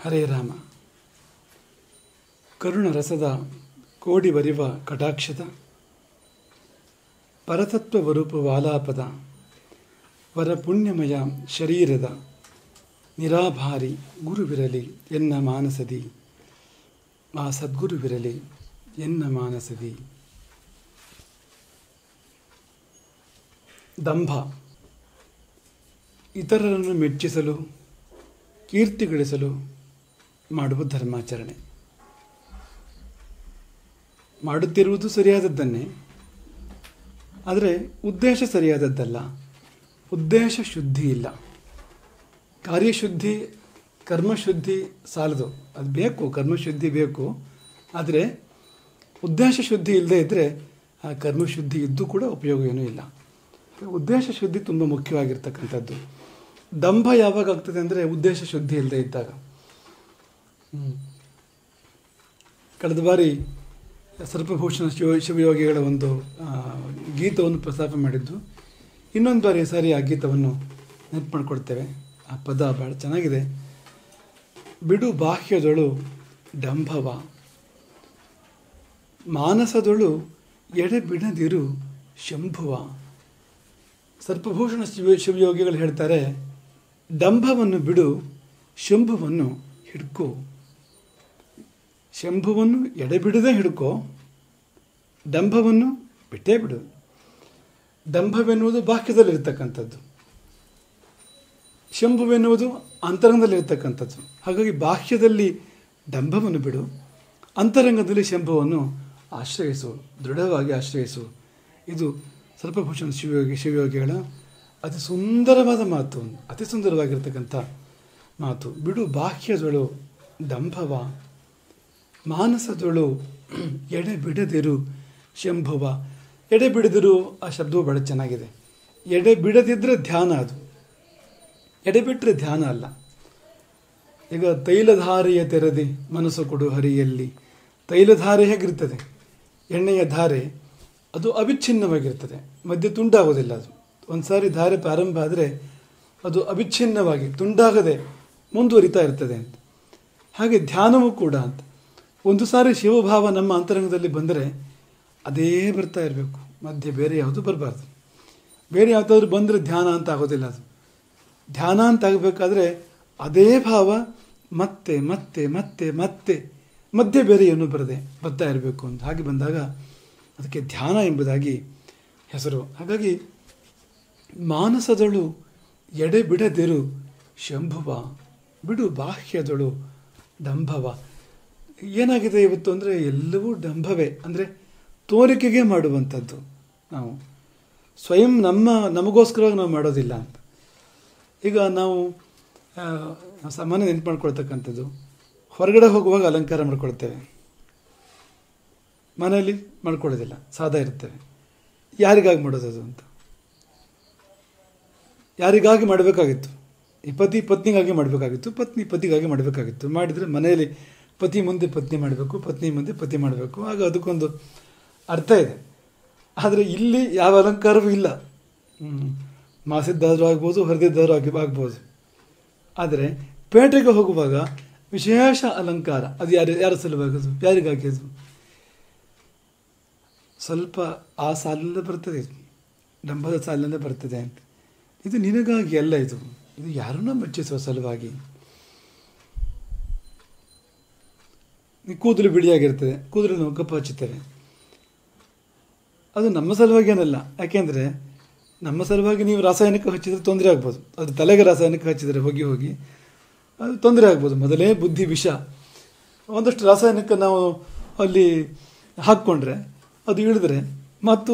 ಹರೇ ರಾಮ. ಕರುಣರಸದ ಕೋಡಿ ಬರಿವ ಕಟಾಕ್ಷದ ಪರತತ್ವ ವರೂಪವಾಲಾಪದ ವರಪುಣ್ಯಮಯ ಶರೀರದ ನಿರಾಭಾರಿ ಗುರುವಿರಲಿ ಎನ್ನ ಮಾನಸದಿ, ಆ ಸದ್ಗುರುವಿರಲಿ ಎನ್ನ ಮಾನಸದಿ. ದಂಭ ಇತರರನ್ನು ಮೆಚ್ಚಿಸಲು, ಕೀರ್ತಿ ಗಳಿಸಲು ಮಾಡುವ ಧರ್ಮಾಚರಣೆ. ಮಾಡುತ್ತಿರುವುದು ಸರಿಯಾದದ್ದನ್ನೇ, ಆದರೆ ಉದ್ದೇಶ ಸರಿಯಾದದ್ದಲ್ಲ. ಉದ್ದೇಶ ಶುದ್ಧಿ ಇಲ್ಲ. ಕಾರ್ಯಶುದ್ಧಿ, ಕರ್ಮಶುದ್ಧಿ ಸಾಲದು. ಅದು ಬೇಕು, ಕರ್ಮಶುದ್ಧಿ ಬೇಕು. ಆದರೆ ಉದ್ದೇಶ ಶುದ್ಧಿ ಇಲ್ಲದೆ ಇದ್ದರೆ ಆ ಕರ್ಮಶುದ್ಧಿ ಇದ್ದು ಕೂಡ ಉಪಯೋಗ ಏನೂ ಇಲ್ಲ. ಉದ್ದೇಶ ಶುದ್ಧಿ ತುಂಬ ಮುಖ್ಯವಾಗಿರ್ತಕ್ಕಂಥದ್ದು. ದಂಭ ಯಾವಾಗ ಆಗ್ತದೆ ಅಂದರೆ ಉದ್ದೇಶ ಶುದ್ಧಿ ಇಲ್ಲದೆ ಇದ್ದಾಗ. ಕಳೆದ ಬಾರಿ ಸರ್ಪಭೂಷಣ ಶಿವಯೋಗಿಗಳ ಒಂದು ಗೀತವನ್ನು ಪ್ರಸ್ತಾಪ ಮಾಡಿದ್ದು. ಇನ್ನೊಂದು ಬಾರಿ ಸಾರಿ ಆ ಗೀತವನ್ನು ನೆನಪು ಮಾಡಿಕೊಡ್ತೇವೆ. ಆ ಪದ ಭಾಳ ಚೆನ್ನಾಗಿದೆ. ಬಿಡು ಬಾಹ್ಯದೊಳು ಡಂಭವ, ಮಾನಸದೊಳು ಎಡೆ ಬಿಡದಿರು ಶಂಭುವ. ಸರ್ಪಭೂಷಣ ಶಿವಯೋಗಿಗಳು ಹೇಳ್ತಾರೆ, ಡಂಭವನ್ನು ಬಿಡು, ಶಂಭುವನ್ನು ಹಿಡ್ಕೋ. ಶಂಭುವನ್ನು ಎಡೆಬಿಡದೆ ಹಿಡ್ಕೋ, ಡಂಭವನ್ನು ಬಿಟ್ಟೇ ಬಿಡು. ಡಂಭವೆನ್ನುವುದು ಬಾಹ್ಯದಲ್ಲಿರ್ತಕ್ಕಂಥದ್ದು, ಶಂಭುವೆನ್ನುವುದು ಅಂತರಂಗದಲ್ಲಿರ್ತಕ್ಕಂಥದ್ದು. ಹಾಗಾಗಿ ಬಾಹ್ಯದಲ್ಲಿ ಡಂಭವನ್ನು ಬಿಡು, ಅಂತರಂಗದಲ್ಲಿ ಶಂಭುವನ್ನು ಆಶ್ರಯಿಸು, ದೃಢವಾಗಿ ಆಶ್ರಯಿಸು. ಇದು ಸರ್ಪಭೂಷಣ ಶಿವಯೋಗಿಗಳ ಅತಿ ಸುಂದರವಾದ ಮಾತು, ಅತಿ ಸುಂದರವಾಗಿರ್ತಕ್ಕಂಥ ಮಾತು. ಬಿಡು ಬಾಹ್ಯದೊಳು ಡಂಭವ, ಮಾನಸದೊಳು ಎಡೆ ಬಿಡದಿರು ಶಂಭುವ. ಎಡೆ ಬಿಡದಿರು ಆ ಶಬ್ದವು ಬಹಳ ಚೆನ್ನಾಗಿದೆ. ಎಡೆ ಬಿಡದಿದ್ದರೆ ಧ್ಯಾನ, ಅದು ಎಡೆ ಬಿಟ್ಟರೆ ಧ್ಯಾನ ಅಲ್ಲ. ಈಗ ತೈಲಧಾರೆಯ ತೆರೆದಿ ಮನಸ್ಸು ಕೊಡು ಹರಿಯಲ್ಲಿ. ತೈಲಧಾರೆ ಹೇಗಿರ್ತದೆ, ಎಣ್ಣೆಯ ಧಾರೆ ಅದು ಅವಿಚ್ಛಿನ್ನವಾಗಿರ್ತದೆ, ಮಧ್ಯೆ ತುಂಡಾಗೋದಿಲ್ಲ. ಅದು ಒಂದು ಸಾರಿ ಧಾರೆ ಪ್ರಾರಂಭ ಆದರೆ ಅದು ಅವಿಚ್ಛಿನ್ನವಾಗಿ ತುಂಡಾಗದೆ ಮುಂದುವರಿತಾ ಇರ್ತದೆ ಅಂತ. ಹಾಗೆ ಧ್ಯಾನವೂ ಕೂಡ ಅಂತ. ಒಂದು ಸಾರಿ ಶಿವಭಾವ ನಮ್ಮ ಅಂತರಂಗದಲ್ಲಿ ಬಂದರೆ ಅದೇ ಬರ್ತಾ ಇರಬೇಕು, ಮಧ್ಯೆ ಬೇರೆ ಯಾವುದು ಬರಬಾರ್ದು. ಬೇರೆ ಯಾವುದಾದ್ರೂ ಬಂದರೆ ಧ್ಯಾನ ಅಂತ ಆಗೋದಿಲ್ಲ. ಅದು ಧ್ಯಾನ ಅಂತ ಆಗಬೇಕಾದ್ರೆ ಅದೇ ಭಾವ ಮತ್ತೆ ಮತ್ತೆ ಮತ್ತೆ ಮತ್ತೆ ಮಧ್ಯೆ ಬೇರೆ ಏನೂ ಬರ್ತಾ ಇರಬೇಕು ಅಂತ. ಹಾಗೆ ಬಂದಾಗ ಅದಕ್ಕೆ ಧ್ಯಾನ ಎಂಬುದಾಗಿ ಹೆಸರು. ಹಾಗಾಗಿ ಮಾನಸದಳು ಎಡೆ ಬಿಡದಿರು ಶಂಭುವ, ಬಿಡು ಬಾಹ್ಯದಳು ಡಂಭವ. ಏನಾಗಿದೆ ಇವತ್ತು ಅಂದರೆ ಎಲ್ಲವೂ ಡಂಭವೇ, ಅಂದರೆ ತೋರಿಕೆಗೆ ಮಾಡುವಂಥದ್ದು. ನಾವು ಸ್ವಯಂ ನಮಗೋಸ್ಕರವಾಗಿ ನಾವು ಮಾಡೋದಿಲ್ಲ ಅಂತ. ಈಗ ನಾವು ಸಾಮಾನ್ಯ ನೆನಪು ಮಾಡ್ಕೊಳ್ತಕ್ಕಂಥದ್ದು, ಹೊರಗಡೆ ಹೋಗುವಾಗ ಅಲಂಕಾರ ಮಾಡ್ಕೊಳ್ತೇವೆ, ಮನೆಯಲ್ಲಿ ಮಾಡ್ಕೊಳ್ಳೋದಿಲ್ಲ, ಸಾದಾ ಇರ್ತೇವೆ. ಯಾರಿಗಾಗಿ ಮಾಡೋದದು ಅಂತ? ಯಾರಿಗಾಗಿ ಮಾಡಬೇಕಾಗಿತ್ತು? ಈ ಪತಿ ಪತ್ನಿಗಾಗಿ ಮಾಡಬೇಕಾಗಿತ್ತು, ಪತ್ನಿ ಪತಿಗಾಗಿ ಮಾಡಬೇಕಾಗಿತ್ತು. ಮಾಡಿದರೆ ಮನೆಯಲ್ಲಿ ಪತಿ ಮುಂದೆ ಪತ್ನಿ ಮಾಡಬೇಕು, ಪತ್ನಿ ಮುಂದೆ ಪತಿ ಮಾಡಬೇಕು. ಆಗ ಅದಕ್ಕೊಂದು ಅರ್ಥ ಇದೆ. ಆದರೆ ಇಲ್ಲಿ ಯಾವ ಅಲಂಕಾರವೂ ಇಲ್ಲ. ಮಾಸಿದ್ದಾದರೂ ಆಗ್ಬೋದು, ಹೊರದಿದ್ದಾದರೂ ಆಗ್ಬೋದು. ಆದರೆ ಪೇಟೆಗೆ ಹೋಗುವಾಗ ವಿಶೇಷ ಅಲಂಕಾರ, ಅದು ಯಾರ ಸಲುವಾಗದು, ಯಾರಿಗಾಗಿ ಅದು? ಸ್ವಲ್ಪ ಆ ಸಾಲಿನಲ್ಲೇ ಬರ್ತದೆ, ಡಂಭದ ಸಾಲಿನಲ್ಲೇ ಬರ್ತದೆ ಅಂತ. ಇದು ನಿನಗಾಗಿ ಅಲ್ಲ, ಇದು ಯಾರನ್ನೂ ಮೆಚ್ಚಿಸುವ ಸಲುವಾಗಿ. ಕೂದಲು ಬಿಳಿಯಾಗಿರ್ತದೆ, ಕೂದಲು ನಾವು ಕಪ್ಪು ಹಚ್ಚುತ್ತೇವೆ, ಅದು ನಮ್ಮ ಸಲುವಾಗಿ ಏನಲ್ಲ. ಯಾಕೆಂದರೆ ನಮ್ಮ ಸಲುವಾಗಿ ನೀವು ರಾಸಾಯನಿಕ ಹಚ್ಚಿದರೆ ತೊಂದರೆ ಆಗ್ಬೋದು. ಅದು ತಲೆಗೆ ರಾಸಾಯನಿಕ ಹಚ್ಚಿದರೆ ಹೋಗಿ ಹೋಗಿ ಅದು ತೊಂದರೆ ಆಗ್ಬೋದು. ಮೊದಲೇ ಬುದ್ಧಿ ವಿಷ. ಒಂದಷ್ಟು ರಾಸಾಯನಿಕ ನಾವು ಅಲ್ಲಿ ಹಾಕ್ಕೊಂಡ್ರೆ ಅದು ಇಳಿದ್ರೆ ಮತ್ತು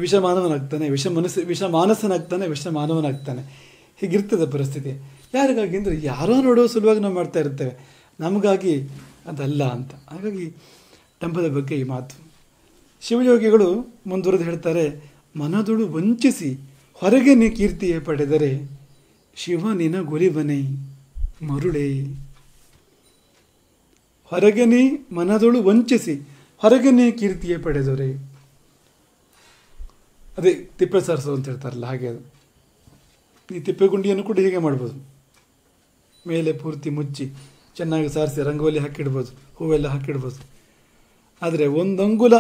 ವಿಷ ಮಾನವನಾಗ್ತಾನೆ, ವಿಷ ಮಾನಸನಾಗ್ತಾನೆ, ವಿಷ ಮಾನವನಾಗ್ತಾನೆ. ಹೀಗಿರ್ತದೆ ಪರಿಸ್ಥಿತಿ. ಯಾರಿಗಾಗಿ ಅಂದರೆ ಯಾರೋ ನೋಡೋ ಸಲುವಾಗಿ ನಾವು ಮಾಡ್ತಾ ಇರ್ತೇವೆ, ನಮಗಾಗಿ ಅದಲ್ಲ ಅಂತ. ಹಾಗಾಗಿ ಡಂಭದ ಬಗ್ಗೆ ಈ ಮಾತು. ಶಿವಯೋಗಿಗಳು ಮುಂದುವರೆದು ಹೇಳ್ತಾರೆ, ಮನದೊಳು ವಂಚಿಸಿ ಹೊರಗೆ ನೀ ಕೀರ್ತಿಯೇ ಪಡೆದರೆ ಶಿವ ನಿನ ಗುರಿವನೇ ಮರುಳೇ. ಹೊರಗೆ ನೀ ಮನದೊಳು ವಂಚಿಸಿ ಹೊರಗೆ ನೀ ಕೀರ್ತಿಯೇ ಪಡೆದರೆ, ಅದೇ ತಿಪ್ಪೆ ಸಾರಿಸೋದು ಅಂತ ಹೇಳ್ತಾರಲ್ಲ, ಹಾಗೆ ಅದು. ಈ ತಿಪ್ಪೆ ಗುಂಡಿಯನ್ನು ಕೂಡ ಹೀಗೆ ಮಾಡ್ಬೋದು, ಮೇಲೆ ಪೂರ್ತಿ ಮುಚ್ಚಿ ಚೆನ್ನಾಗಿ ಸಾರಿಸಿ ರಂಗೋಲಿ ಹಾಕಿಡ್ಬೋದು, ಹೂವೆಲ್ಲ ಹಾಕಿಡ್ಬೋದು. ಆದರೆ ಒಂದು ಅಂಗುಲ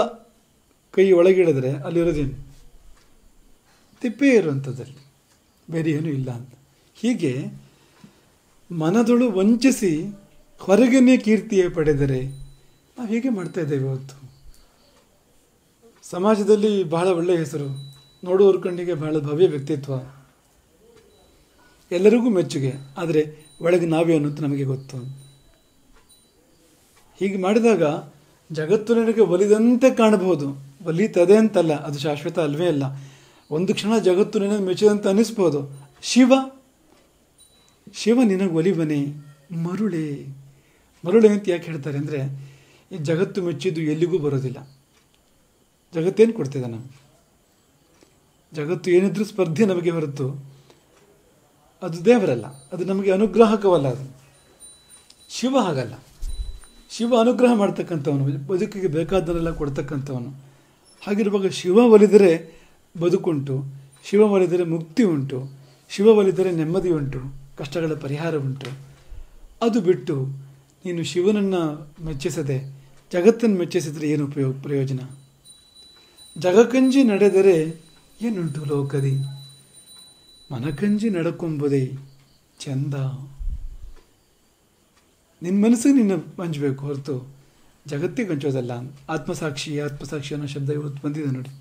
ಕೈ ಒಳಗಿಡಿದ್ರೆ ಅಲ್ಲಿರೋದೇನು? ತಿಪ್ಪೇ ಇರುವಂಥದ್ದಲ್ಲಿ, ಬೇರೆ ಏನೂ ಇಲ್ಲ ಅಂತ. ಹೀಗೆ ಮನದೊಳು ವಂಚಿಸಿ ಹೊರಗನೇ ಕೀರ್ತಿಯೇ ಪಡೆದರೆ ನಾವು ಹೀಗೆ ಮಾಡ್ತಾ ಇದ್ದೇವೆ. ಇವತ್ತು ಸಮಾಜದಲ್ಲಿ ಬಹಳ ಒಳ್ಳೆಯ ಹೆಸರು, ನೋಡುವವ್ರ ಕಣ್ಣಿಗೆ ಬಹಳ ಭವ್ಯ ವ್ಯಕ್ತಿತ್ವ, ಎಲ್ಲರಿಗೂ ಮೆಚ್ಚುಗೆ. ಆದರೆ ಒಳಗೆ ನಾವೇ ಅನ್ನೋದು ನಮಗೆ ಗೊತ್ತು. ಹೀಗೆ ಮಾಡಿದಾಗ ಜಗತ್ತು ನನಗೆ ಒಲಿದಂತೆ ಕಾಣಬಹುದು. ಒಲಿತದೆ ಅಂತಲ್ಲ, ಅದು ಶಾಶ್ವತ ಅಲ್ವೇ ಅಲ್ಲ. ಒಂದು ಕ್ಷಣ ಜಗತ್ತು ನಿನಗೆ ಮೆಚ್ಚಿದಂತೆ ಅನ್ನಿಸ್ಬೋದು. ಶಿವ ನಿನಗೆ ಒಲಿವನೇ ಮರುಳೆ. ಮರುಳೆ ಅಂತ ಯಾಕೆ ಹೇಳ್ತಾರೆ ಅಂದರೆ, ಈ ಜಗತ್ತು ಮೆಚ್ಚಿದ್ದು ಎಲ್ಲಿಗೂ ಬರೋದಿಲ್ಲ. ಜಗತ್ತೇನು ಕೊಡ್ತಿದೆ ನಮಗೆ? ಜಗತ್ತು ಏನಿದ್ರೂ ಸ್ಪರ್ಧೆ ನಮಗೆ ಹೊರತು ಅದು ದೇವರಲ್ಲ, ಅದು ನಮಗೆ ಅನುಗ್ರಾಹಕವಲ್ಲ. ಅದು ಶಿವ ಹಾಗಲ್ಲ. ಶಿವ ಅನುಗ್ರಹ ಮಾಡ್ತಕ್ಕಂಥವನು, ಬದುಕಿಗೆ ಬೇಕಾದ್ದನ್ನೆಲ್ಲ ಕೊಡ್ತಕ್ಕಂಥವನು. ಹಾಗಿರುವಾಗ ಶಿವ ಒಲಿದರೆ ಬದುಕುಂಟು, ಶಿವ ಒಲಿದರೆ ಮುಕ್ತಿ ಉಂಟು, ಶಿವ ಒಲಿದರೆ ನೆಮ್ಮದಿ ಉಂಟು, ಕಷ್ಟಗಳ ಪರಿಹಾರ ಉಂಟು. ಅದು ಬಿಟ್ಟು ನೀನು ಶಿವನನ್ನು ಮೆಚ್ಚಿಸದೆ ಜಗತ್ತನ್ನು ಮೆಚ್ಚಿಸಿದರೆ ಏನು ಪ್ರಯೋಜನ? ಜಗಕಂಜಿ ನಡೆದರೆ ಏನುಂಟು ಲೋಕದಿ, ಮನಕಂಜಿ ನಡಕೊಂಬುದೇ ಚಂದ. ನಿನ್ನ ಮನಸ್ಸಿಗೆ ನಿನ್ನ ಹಂಚಬೇಕು ಹೊರತು ಜಗತ್ತಿಗೆ ಹಂಚೋದಲ್ಲ. ಆತ್ಮಸಾಕ್ಷಿ ಅನ್ನೋ ಶಬ್ದ ಇವತ್ತು ಬಂದಿದೆ ನೋಡಿ,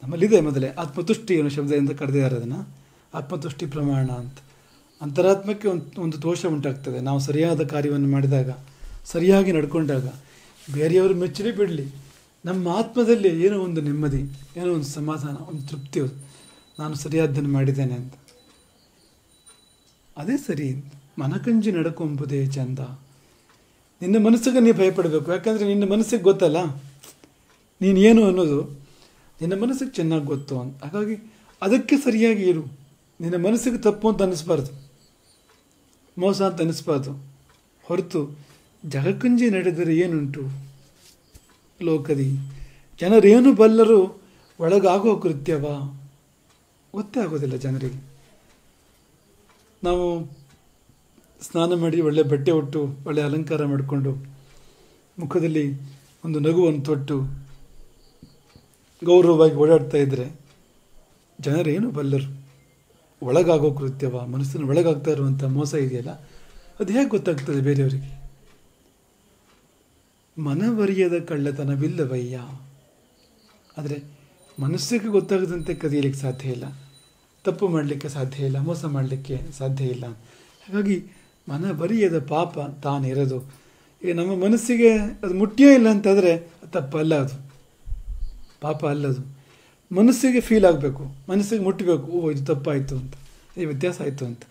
ನಮ್ಮಲ್ಲಿದೆ. ಮೊದಲೇ ಆತ್ಮತುಷ್ಟಿ ಅನ್ನೋ ಶಬ್ದದಿಂದ ಕರೆದಿದ್ದಾರೆ ಅದನ್ನು, ಆತ್ಮತುಷ್ಟಿ ಪ್ರಮಾಣ ಅಂತ. ಅಂತರಾತ್ಮಕ್ಕೆ ಒಂದು ದೋಷ ಉಂಟಾಗ್ತದೆ. ನಾವು ಸರಿಯಾದ ಕಾರ್ಯವನ್ನು ಮಾಡಿದಾಗ, ಸರಿಯಾಗಿ ನಡ್ಕೊಂಡಾಗ, ಬೇರೆಯವರು ಮೆಚ್ಚಲಿ ಬಿಡಲಿ, ನಮ್ಮ ಆತ್ಮದಲ್ಲಿ ಏನೋ ಒಂದು ನೆಮ್ಮದಿ, ಏನೋ ಒಂದು ಸಮಾಧಾನ, ಒಂದು ತೃಪ್ತಿ, ನಾನು ಸರಿಯಾದ್ದನ್ನು ಮಾಡಿದ್ದೇನೆ ಅಂತ. ಅದೇ ಸರಿ. ಮನಕಂಜಿ ನಡ್ಕೊಂಬುದೇ ಚಂದ. ನಿನ್ನ ಮನಸ್ಸಿಗೆ ನೀವು ಭಯಪಡಬೇಕು. ಯಾಕಂದರೆ ನಿನ್ನ ಮನಸ್ಸಿಗೆ ಗೊತ್ತಲ್ಲ ನೀನೇನು ಅನ್ನೋದು, ನಿನ್ನ ಮನಸ್ಸಿಗೆ ಚೆನ್ನಾಗಿ ಗೊತ್ತು ಅಂತ. ಹಾಗಾಗಿ ಅದಕ್ಕೆ ಸರಿಯಾಗಿ ಇರು. ನಿನ್ನ ಮನಸ್ಸಿಗೆ ತಪ್ಪು ಅಂತ ಅನ್ನಿಸ್ಬಾರ್ದು, ಮೋಸ ಅಂತ ಅನ್ನಿಸ್ಬಾರ್ದು. ಹೊರತು ಜಗಕಂಜಿ ನಡೆದರೆ ಏನುಂಟು ಲೋಕದಿ, ಜನರೇನು ಬಲ್ಲರು ಒಳಗಾಗೋ ಕೃತ್ಯವ. ಗೊತ್ತೇ ಆಗೋದಿಲ್ಲ ಜನರಿಗೆ. ನಾವು ಸ್ನಾನ ಮಾಡಿ ಒಳ್ಳೆ ಬಟ್ಟೆ ಉಟ್ಟು ಒಳ್ಳೆ ಅಲಂಕಾರ ಮಾಡಿಕೊಂಡು ಮುಖದಲ್ಲಿ ಒಂದು ನಗುವನ್ನು ತೊಟ್ಟು ಗೌರವವಾಗಿ ಓಡಾಡ್ತಾ ಇದ್ದರೆ ಜನರೇನು ಬಲ್ಲರು ಒಳಗಾಗೋ ಕೃತ್ಯವ. ಮನಸ್ಸಿನ ಒಳಗಾಗ್ತಾ ಇರುವಂಥ ಮೋಸ ಇದೆಯಲ್ಲ, ಅದು ಹೇಗೆ ಗೊತ್ತಾಗ್ತದೆ ಬೇರೆಯವರಿಗೆ? ಮನವರಿಯದ ಕಳ್ಳತನವಿಲ್ಲವಯ್ಯ. ಆದರೆ ಮನಸ್ಸಿಗೆ ಗೊತ್ತಾಗದಂತೆ ಕದಿಯಲಿಕ್ಕೆ ಸಾಧ್ಯ ಇಲ್ಲ, ತಪ್ಪು ಮಾಡಲಿಕ್ಕೆ ಸಾಧ್ಯ ಇಲ್ಲ, ಮೋಸ ಮಾಡಲಿಕ್ಕೆ ಸಾಧ್ಯ ಇಲ್ಲ. ಹಾಗಾಗಿ ಮನವರಿಯದ ಪಾಪ ತಾನಿರೋದು. ಈಗ ನಮ್ಮ ಮನಸ್ಸಿಗೆ ಅದು ಮುಟ್ಟಿಯೇ ಇಲ್ಲ ಅಂತಂದರೆ ತಪ್ಪಲ್ಲ, ಅದು ಪಾಪ ಅಲ್ಲದು. ಮನಸ್ಸಿಗೆ ಫೀಲ್ ಆಗಬೇಕು, ಮನಸ್ಸಿಗೆ ಮುಟ್ಟಬೇಕು, ಓ ಇದು ತಪ್ಪಾಯಿತು ಅಂತ, ಇದು ವ್ಯತ್ಯಾಸ ಆಯಿತು ಅಂತ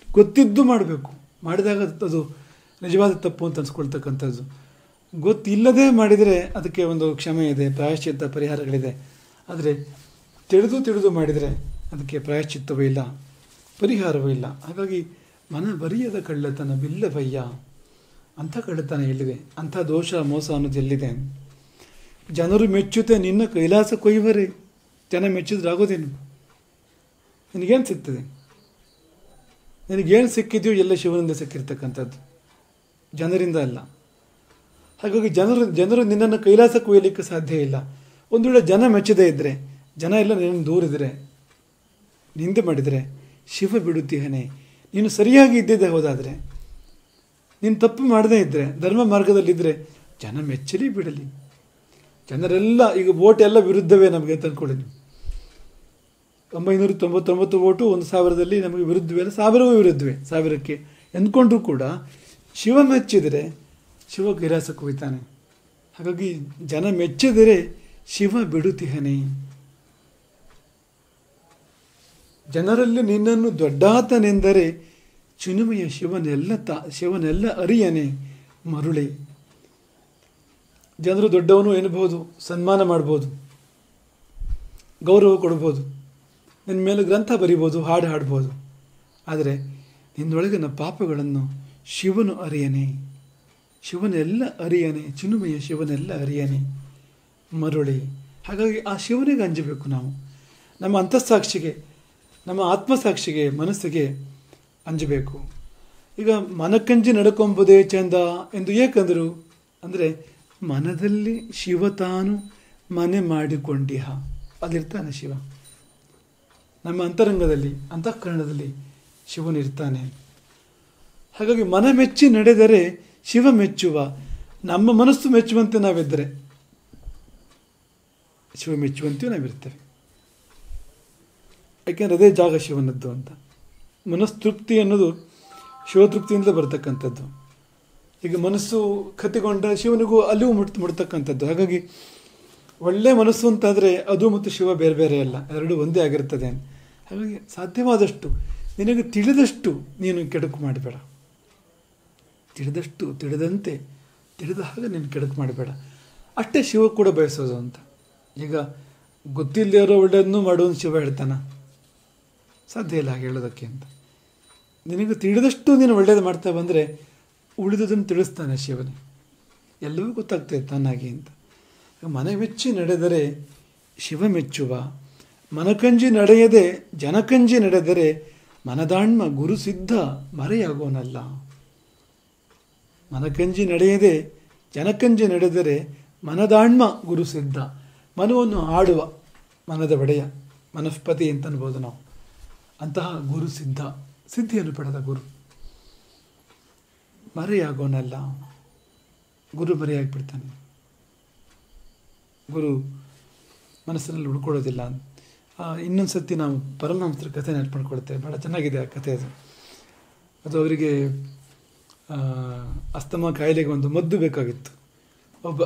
ಗೊತ್ತಿದ್ದು ಮಾಡಬೇಕು. ಮಾಡಿದಾಗ ಅದು ನಿಜವಾದ ತಪ್ಪು ಅಂತ ಅನ್ಸ್ಕೊಳ್ತಕ್ಕಂಥದ್ದು. ಗೊತ್ತಿಲ್ಲದೆ ಮಾಡಿದರೆ ಅದಕ್ಕೆ ಒಂದು ಕ್ಷಮೆ ಇದೆ, ಪ್ರಾಯಶ್ಚಿತ್ತ ಪರಿಹಾರಗಳಿದೆ. ಆದರೆ ತಿಳಿದು ಮಾಡಿದರೆ ಅದಕ್ಕೆ ಪ್ರಾಯಶ್ಚಿತ್ತವೂ ಇಲ್ಲ, ಪರಿಹಾರವೂ ಇಲ್ಲ. ಹಾಗಾಗಿ ಮನವರಿಯದ ಕಳ್ಳತನವಿಲ್ಲವಯ್ಯ. ಅಂಥ ಕಳ್ಳತನ ಎಲ್ಲಿದೆ? ಅಂಥ ದೋಷ ಮೋಸ ಅನ್ನೋದು ಎಲ್ಲಿದೆ? ಜನರು ಮೆಚ್ಚುತ್ತೆ ನಿನ್ನ ಕೈಲಾಸ ಕೊಯ್ವರೇ. ಜನ ಮೆಚ್ಚಿದ್ರೆ ಆಗೋದೇನು? ನಿನಗೇನು ಸಿಗ್ತದೆ? ನಿನಗೇನು ಸಿಕ್ಕಿದೆಯೋ ಎಲ್ಲ ಶಿವನಿಂದ ಸಿಕ್ಕಿರ್ತಕ್ಕಂಥದ್ದು, ಜನರಿಂದ ಅಲ್ಲ. ಹಾಗಾಗಿ ಜನರು ನಿನ್ನನ್ನು ಕೈಲಾಸ ಕೊಯ್ಯಲಿಕ್ಕೆ ಸಾಧ್ಯ ಇಲ್ಲ. ಒಂದು ವೇಳೆ ಜನ ಮೆಚ್ಚದೇ ಇದ್ದರೆ, ಜನ ಎಲ್ಲ ನಿನ್ನ ದೂರಿದರೆ, ನಿಂದೆ ಮಾಡಿದರೆ, ಶಿವ ಬಿಡುತ್ತೀಹನೇ. ನೀನು ಸರಿಯಾಗಿ ಇದ್ದಿದ್ದೆ ಹೋದಾದರೆ, ನೀನು ತಪ್ಪು ಮಾಡದೇ ಇದ್ದರೆ, ಧರ್ಮ ಮಾರ್ಗದಲ್ಲಿದ್ದರೆ ಜನ ಮೆಚ್ಚಲಿ ಬಿಡಲಿ. ಜನರೆಲ್ಲ ಈಗ ವೋಟ್ ಎಲ್ಲ ವಿರುದ್ಧವೇ ನಮಗೆ ಅಂತ ಅಂದ್ಕೊಳ್ಳಿ. 999 ವೋಟು 1000ದಲ್ಲಿ ನಮಗೆ ವಿರುದ್ಧವೇ ಅಲ್ಲ, 1000ವೂ ವಿರುದ್ಧವೇ. 1000ಕ್ಕೆ ಎಂದ್ಕೊಂಡ್ರೂ ಕೂಡ ಶಿವ ಮೆಚ್ಚಿದರೆ ಶಿವ ಕೈಲಾಸ ಕುಯ್ತಾನೆ. ಹಾಗಾಗಿ ಜನ ಮೆಚ್ಚಿದರೆ ಶಿವ ಬಿಡುತ್ತೀಹನೇ. ಜನರಲ್ಲಿ ನಿನ್ನನ್ನು ದೊಡ್ಡಾತನೆಂದರೆ ಚಿನುಮೆಯ ಶಿವನೆಲ್ಲ ಅರಿಯನೆ ಮರುಳೆ. ಜನರು ದೊಡ್ಡವನು ಎನ್ನಬಹುದು, ಸನ್ಮಾನ ಮಾಡ್ಬೋದು, ಗೌರವ ಕೊಡ್ಬೋದು, ನಿನ್ನ ಮೇಲೆ ಗ್ರಂಥ ಬರಿಬೋದು, ಹಾಡು ಹಾಡ್ಬೋದು. ಆದರೆ ನಿನ್ನೊಳಗಿನ ಪಾಪಗಳನ್ನು ಶಿವನು ಅರಿಯನೆ, ಶಿವನೆಲ್ಲ ಅರಿಯನೆ, ಚಿನುಮೆಯ ಶಿವನೆಲ್ಲ ಅರಿಯನೆ ಮರುಳೆ. ಹಾಗಾಗಿ ಆ ಶಿವನಿಗೆ ಅಂಜಬೇಕು ನಾವು. ನಮ್ಮ ಅಂತಃಸಾಕ್ಷಿಗೆ, ನಮ್ಮ ಆತ್ಮಸಾಕ್ಷಿಗೆ, ಮನಸ್ಸಿಗೆ ಅಂಜಬೇಕು. ಈಗ ಮನಕಂಜಿ ನಡ್ಕೊಂಬುದೇ ಚಂದ ಎಂದು ಏಕಂದರು ಅಂದರೆ ಮನದಲ್ಲಿ ಶಿವ ತಾನು ಮನೆ ಮಾಡಿಕೊಂಡಿಹ ಅಲ್ಲಿರ್ತಾನೆ ಶಿವ. ನಮ್ಮ ಅಂತರಂಗದಲ್ಲಿ ಅಂತಃಕರಣದಲ್ಲಿ ಶಿವನಿರ್ತಾನೆ. ಹಾಗಾಗಿ ಮನ ಮೆಚ್ಚಿ ನಡೆದರೆ ಶಿವ ಮೆಚ್ಚುವ. ನಮ್ಮ ಮನಸ್ಸು ಮೆಚ್ಚುವಂತೆ ನಾವಿದ್ದರೆ ಶಿವ ಮೆಚ್ಚುವಂತೆಯೂ ನಾವಿರ್ತೇವೆ. ಯಾಕೆಂದರೆ ಅದೇ ಜಾಗ ಶಿವನದ್ದು ಅಂತ. ಮನಸ್ತೃಪ್ತಿ ಅನ್ನೋದು ಶಿವತೃಪ್ತಿಯಿಂದಲೇ ಬರ್ತಕ್ಕಂಥದ್ದು. ಈಗ ಮನಸ್ಸು ಕತ್ತಿಕೊಂಡ ಶಿವನಿಗೂ ಅಲ್ಲಿಯೂ ಮುಡ್ತಕ್ಕಂಥದ್ದು. ಹಾಗಾಗಿ ಒಳ್ಳೆಯ ಮನಸ್ಸು ಅಂತಾದರೆ ಅದು ಮತ್ತು ಶಿವ ಬೇರೆ ಬೇರೆ ಅಲ್ಲ, ಎರಡೂ ಒಂದೇ ಆಗಿರ್ತದೆ. ಹಾಗಾಗಿ ಸಾಧ್ಯವಾದಷ್ಟು ನಿನಗೆ ತಿಳಿದಷ್ಟು ನೀನು ಕೆಡುಕು ಮಾಡಬೇಡ. ತಿಳಿದಷ್ಟು ತಿಳಿದಂತೆ ತಿಳಿದ ಹಾಗೆ ನೀನು ಕೆಡುಕು ಮಾಡಬೇಡ. ಅಷ್ಟೇ ಶಿವ ಕೂಡ ಬಯಸೋದು ಅಂತ. ಈಗ ಗೊತ್ತಿಲ್ಲದೆ ಇರೋ ಒಳ್ಳೆಯದನ್ನು ಮಾಡುವಂತ ಶಿವ ಹೇಳ್ತಾನ? ಸಾಧ್ಯ ಇಲ್ಲ ಹಾಗೆ ಹೇಳೋದಕ್ಕೆ ಅಂತ. ನಿನಗೆ ತಿಳಿದಷ್ಟು ನೀನು ಒಳ್ಳೆಯದು ಮಾಡ್ತಾ ಬಂದರೆ ಉಳಿದುದನ್ನು ತಿಳಿಸ್ತಾನೆ ಶಿವನೇ. ಎಲ್ಲವೂ ಗೊತ್ತಾಗ್ತದೆ ತಾನಾಗಿ ಅಂತ. ಮನ ಮೆಚ್ಚಿ ನಡೆದರೆ ಶಿವ ಮೆಚ್ಚುವ. ಮನಕಂಜಿ ನಡೆಯದೆ ಜನಕಂಜಿ ನಡೆದರೆ ಮನದಾಣ್ಮ ಗುರು ಸಿದ್ಧ ಮರೆಯಾಗೋನಲ್ಲ. ಮನಕಂಜಿ ನಡೆಯದೆ ಜನಕಂಜಿ ನಡೆದರೆ ಮನದಾಣ್ಮ ಗುರು ಸಿದ್ಧ. ಮನವನ್ನು ಆಡುವ ಮನದ ಒಡೆಯ ಮನಸ್ಪತಿ ಅಂತ ಅನ್ಬೋದು ನಾವು. ಅಂತಹ ಗುರು ಸಿದ್ಧ, ಸಿದ್ಧಿಯನ್ನು ಪಡೆದ ಗುರು ಮರೆಯಾಗೋನಲ್ಲ. ಗುರು ಮರೆಯಾಗಿಬಿಡ್ತಾನೆ. ಗುರು ಮನಸ್ಸಿನಲ್ಲಿ ಉಳ್ಕೊಳ್ಳೋದಿಲ್ಲ. ಇನ್ನೊಂದು ಸತಿ ನಾವು ಪರಮಹಂಸರ ಕಥೆ ನೆನಪು ಮಾಡ್ಕೊಳ್ತೇವೆ. ಭಾಳ ಚೆನ್ನಾಗಿದೆ ಆ ಕಥೆ. ಅದು ಅವರಿಗೆ ಅಸ್ತಮಾ ಕಾಯಿಲೆಗೆ ಒಂದು ಮದ್ದು ಬೇಕಾಗಿತ್ತು.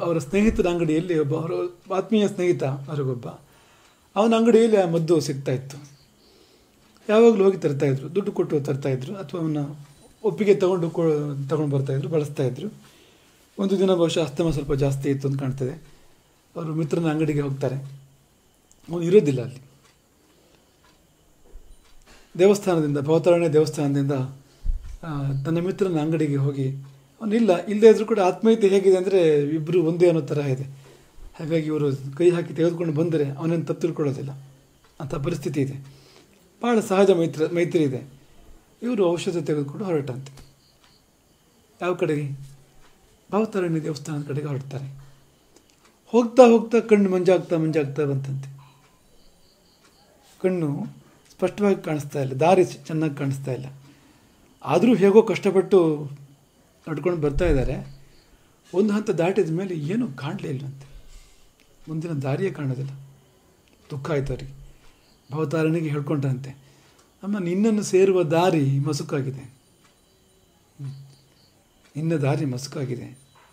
ಅವರ ಸ್ನೇಹಿತರ ಅಂಗಡಿಯಲ್ಲಿ ಅವರ ಆತ್ಮೀಯ ಸ್ನೇಹಿತ ಅವ್ರಿಗೊಬ್ಬ, ಅವನ ಅಂಗಡಿಯಲ್ಲಿ ಆ ಮದ್ದು ಸಿಗ್ತಾ ಇತ್ತು. ಯಾವಾಗಲೂ ಹೋಗಿ ತರ್ತಾಯಿದ್ರು, ದುಡ್ಡು ಕೊಟ್ಟು ತರ್ತಾಯಿದ್ರು, ಅಥವಾ ಅವನ್ನ ಒಪ್ಪಿಗೆ ತಗೊಂಡು ಬರ್ತಾಯಿದ್ರು, ಬಳಸ್ತಾಯಿದ್ರು. ಒಂದು ದಿನ ಬಹುಶಃ ಅಸ್ತಮ ಸ್ವಲ್ಪ ಜಾಸ್ತಿ ಇತ್ತು ಅಂತ ಕಾಣ್ತದೆ. ಅವರು ಮಿತ್ರನ ಅಂಗಡಿಗೆ ಹೋಗ್ತಾರೆ. ಅವನು ಇರೋದಿಲ್ಲ ಅಲ್ಲಿ. ದೇವಸ್ಥಾನದಿಂದ, ಭವತಾರಣ್ಯ ದೇವಸ್ಥಾನದಿಂದ ತನ್ನ ಮಿತ್ರನ ಅಂಗಡಿಗೆ ಹೋಗಿ ಅವನಿಲ್ಲ. ಇಲ್ಲದೇ ಇದ್ರೂ ಕೂಡ ಆತ್ಮೀಯತೆ ಹೇಗಿದೆ ಅಂದರೆ ಇಬ್ಬರು ಒಂದೇ ಅನ್ನೋ ಥರ ಇದೆ. ಹಾಗಾಗಿ ಇವರು ಕೈ ಹಾಕಿ ತೆಗೆದುಕೊಂಡು ಬಂದರೆ ಅವನೇನು ತಪ್ಪು ತಿಳ್ಕೊಳ್ಳೋದಿಲ್ಲ ಅಂಥ ಪರಿಸ್ಥಿತಿ ಇದೆ. ಭಾಳ ಸಹಜ ಮೈತ್ರಿ ಇದೆ. ಇವರು ಔಷಧ ತೆಗೆದುಕೊಂಡು ಹೊರಟಂತೆ. ಯಾವ ಕಡೆಗೆ? ಭವತಾರಣ್ಯ ದೇವಸ್ಥಾನದ ಕಡೆಗೆ ಹೊರಡ್ತಾರೆ. ಹೋಗ್ತಾ ಹೋಗ್ತಾ ಕಣ್ಣು ಮಂಜಾಗ್ತಾ ಬಂತಂತೆ. ಕಣ್ಣು ಸ್ಪಷ್ಟವಾಗಿ ಕಾಣಿಸ್ತಾ ಇಲ್ಲ, ದಾರಿ ಚೆನ್ನಾಗಿ ಕಾಣಿಸ್ತಾ ಇಲ್ಲ. ಆದರೂ ಹೇಗೋ ಕಷ್ಟಪಟ್ಟು ನಡ್ಕೊಂಡು ಬರ್ತಾ ಇದ್ದಾರೆ. ಒಂದು ಹಂತ ದಾಟಿದ ಮೇಲೆ ಏನೂ ಕಾಣಲೇ ಇಲ್ಲಂತೆ. ಮುಂದಿನ ದಾರಿಯೇ ಕಾಣೋದಿಲ್ಲ. ದುಃಖ ಆಯಿತು ಅವರಿಗೆ. ಭವತಾರಣಿಗೆ ಹೇಳ್ಕೊಂಡಂತೆ, ಅಮ್ಮ ನಿನ್ನನ್ನು ಸೇರುವ ದಾರಿ ಮಸುಕಾಗಿದೆ, ನಿನ್ನ ದಾರಿ ಮಸುಕಾಗಿದೆ,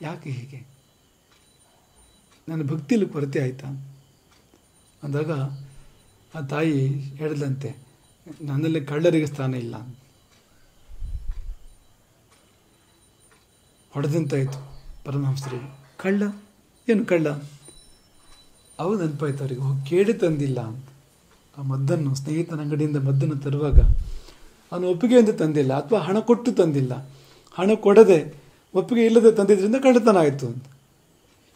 ಯಾಕೆ ಹೀಗೆ? ನನ್ನ ಭಕ್ತಿಯಲ್ಲಿ ಕೊರತೆ ಆಯಿತಾ ಅಂದಾಗ ಆ ತಾಯಿ ಹೇಳಿದಂತೆ, ನನ್ನಲ್ಲಿ ಕಳ್ಳರಿಗೆ ಸ್ಥಾನ ಇಲ್ಲ. ಹೊಡೆದಂತಾಯಿತು ಪರಮಹಂಸರಿಗೆ. ಕಳ್ಳ? ಏನು ಕಳ್ಳ? ಅವು ನೆನಪಾಯ್ತು ಅವರಿಗೆ. ಹೋಗಿ ಕೇಳಿ ತಂದಿಲ್ಲ ಅಂತ. ಆ ಮದ್ದನ್ನು, ಸ್ನೇಹಿತನ ಅಂಗಡಿಯಿಂದ ಮದ್ದನ್ನು ತರುವಾಗ ಅವನು ಒಪ್ಪಿಗೆಯಿಂದ ತಂದಿಲ್ಲ, ಅಥವಾ ಹಣ ಕೊಟ್ಟು ತಂದಿಲ್ಲ. ಹಣ ಕೊಡದೆ ಒಪ್ಪಿಗೆ ಇಲ್ಲದೆ ತಂದಿದ್ದರಿಂದ ಕಳ್ಳತನ ಆಯಿತು ಅಂತ.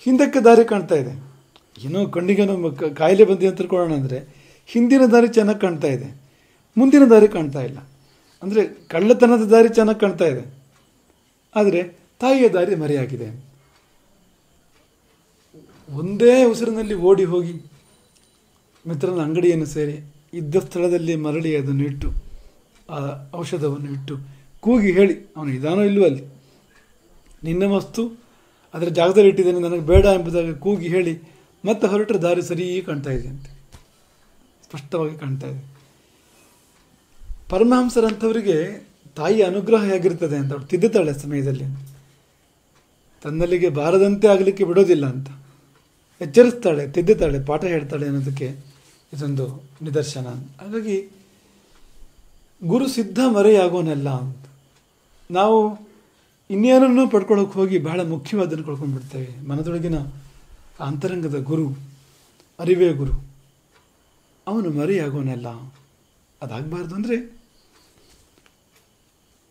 ಹಿಂದಕ್ಕೆ ದಾರಿ ಕಾಣ್ತಾ ಇದೆ. ಏನೋ ಕಣ್ಣಿಗೇನೋ ಕಾಯಿಲೆ ಬಂದಿ ಅಂತ ತಿಳ್ಕೊಳ್ಳೋಣ ಅಂದರೆ ಹಿಂದಿನ ದಾರಿ ಚೆನ್ನಾಗಿ ಕಾಣ್ತಾ ಇದೆ, ಮುಂದಿನ ದಾರಿ ಕಾಣ್ತಾ ಇಲ್ಲ. ಅಂದರೆ ಕಳ್ಳತನದ ದಾರಿ ಚೆನ್ನಾಗಿ ಕಾಣ್ತಾ ಇದೆ, ಆದರೆ ತಾಯಿಯ ದಾರಿ ಮರೆಯಾಗಿದೆ. ಒಂದೇ ಉಸಿರಿನಲ್ಲಿ ಓಡಿ ಹೋಗಿ ಮಿತ್ರನ ಅಂಗಡಿಯನ್ನು ಸೇರಿ ಇದ್ದ ಸ್ಥಳದಲ್ಲಿ ಮರಳಿ ಅದನ್ನು ಇಟ್ಟು, ಆ ಔಷಧವನ್ನು ಇಟ್ಟು ಕೂಗಿ ಹೇಳಿ, ಅವನು ಇದಾನೋ ಇಲ್ಲವೋ ಅಲ್ಲಿ, ನಿನ್ನ ವಸ್ತು ಅದರ ಜಾಗದಲ್ಲಿ ಇಟ್ಟಿದ್ದೇನೆ, ನನಗೆ ಬೇಡ ಎಂಬುದಾಗಿ ಕೂಗಿ ಹೇಳಿ ಮತ್ತೆ ಹೊರಟರೆ ದಾರಿ ಸರಿ ಕಾಣ್ತಾ ಇದೆ ಅಂತೆ, ಸ್ಪಷ್ಟವಾಗಿ ಕಾಣ್ತಾ ಇದೆ. ಪರಮಹಂಸರಂಥವರಿಗೆ ತಾಯಿಯ ಅನುಗ್ರಹ ಹೇಗಿರ್ತದೆ ಅಂತ ಅವಳು ತಿದ್ದುತ್ತಾಳೆ ಸಮಯದಲ್ಲಿ. ತನ್ನಲ್ಲಿಗೆ ಬಾರದಂತೆ ಆಗಲಿಕ್ಕೆ ಬಿಡೋದಿಲ್ಲ ಅಂತ ಎಚ್ಚರಿಸ್ತಾಳೆ, ತಿದ್ದುತ್ತಾಳೆ, ಪಾಠ ಹೇಳ್ತಾಳೆ ಅನ್ನೋದಕ್ಕೆ ಇದೊಂದು ನಿದರ್ಶನ. ಹಾಗಾಗಿ ಗುರು ಸಿದ್ಧ ಮರೆಯಾಗೋನಲ್ಲ ಅಂತ. ನಾವು ಇನ್ನೇನನ್ನೂ ಪಡ್ಕೊಳ್ಳೋಕೆ ಹೋಗಿ ಬಹಳ ಮುಖ್ಯವಾದನ್ನು ಕಳ್ಕೊಂಡ್ಬಿಡ್ತೇವೆ. ಮನದೊಳಗಿನ ಅಂತರಂಗದ ಗುರು, ಅರಿವೇ ಗುರು, ಅವನು ಮರೆಯಾಗೋನಲ್ಲ. ಅದಾಗಬಾರ್ದು ಅಂದರೆ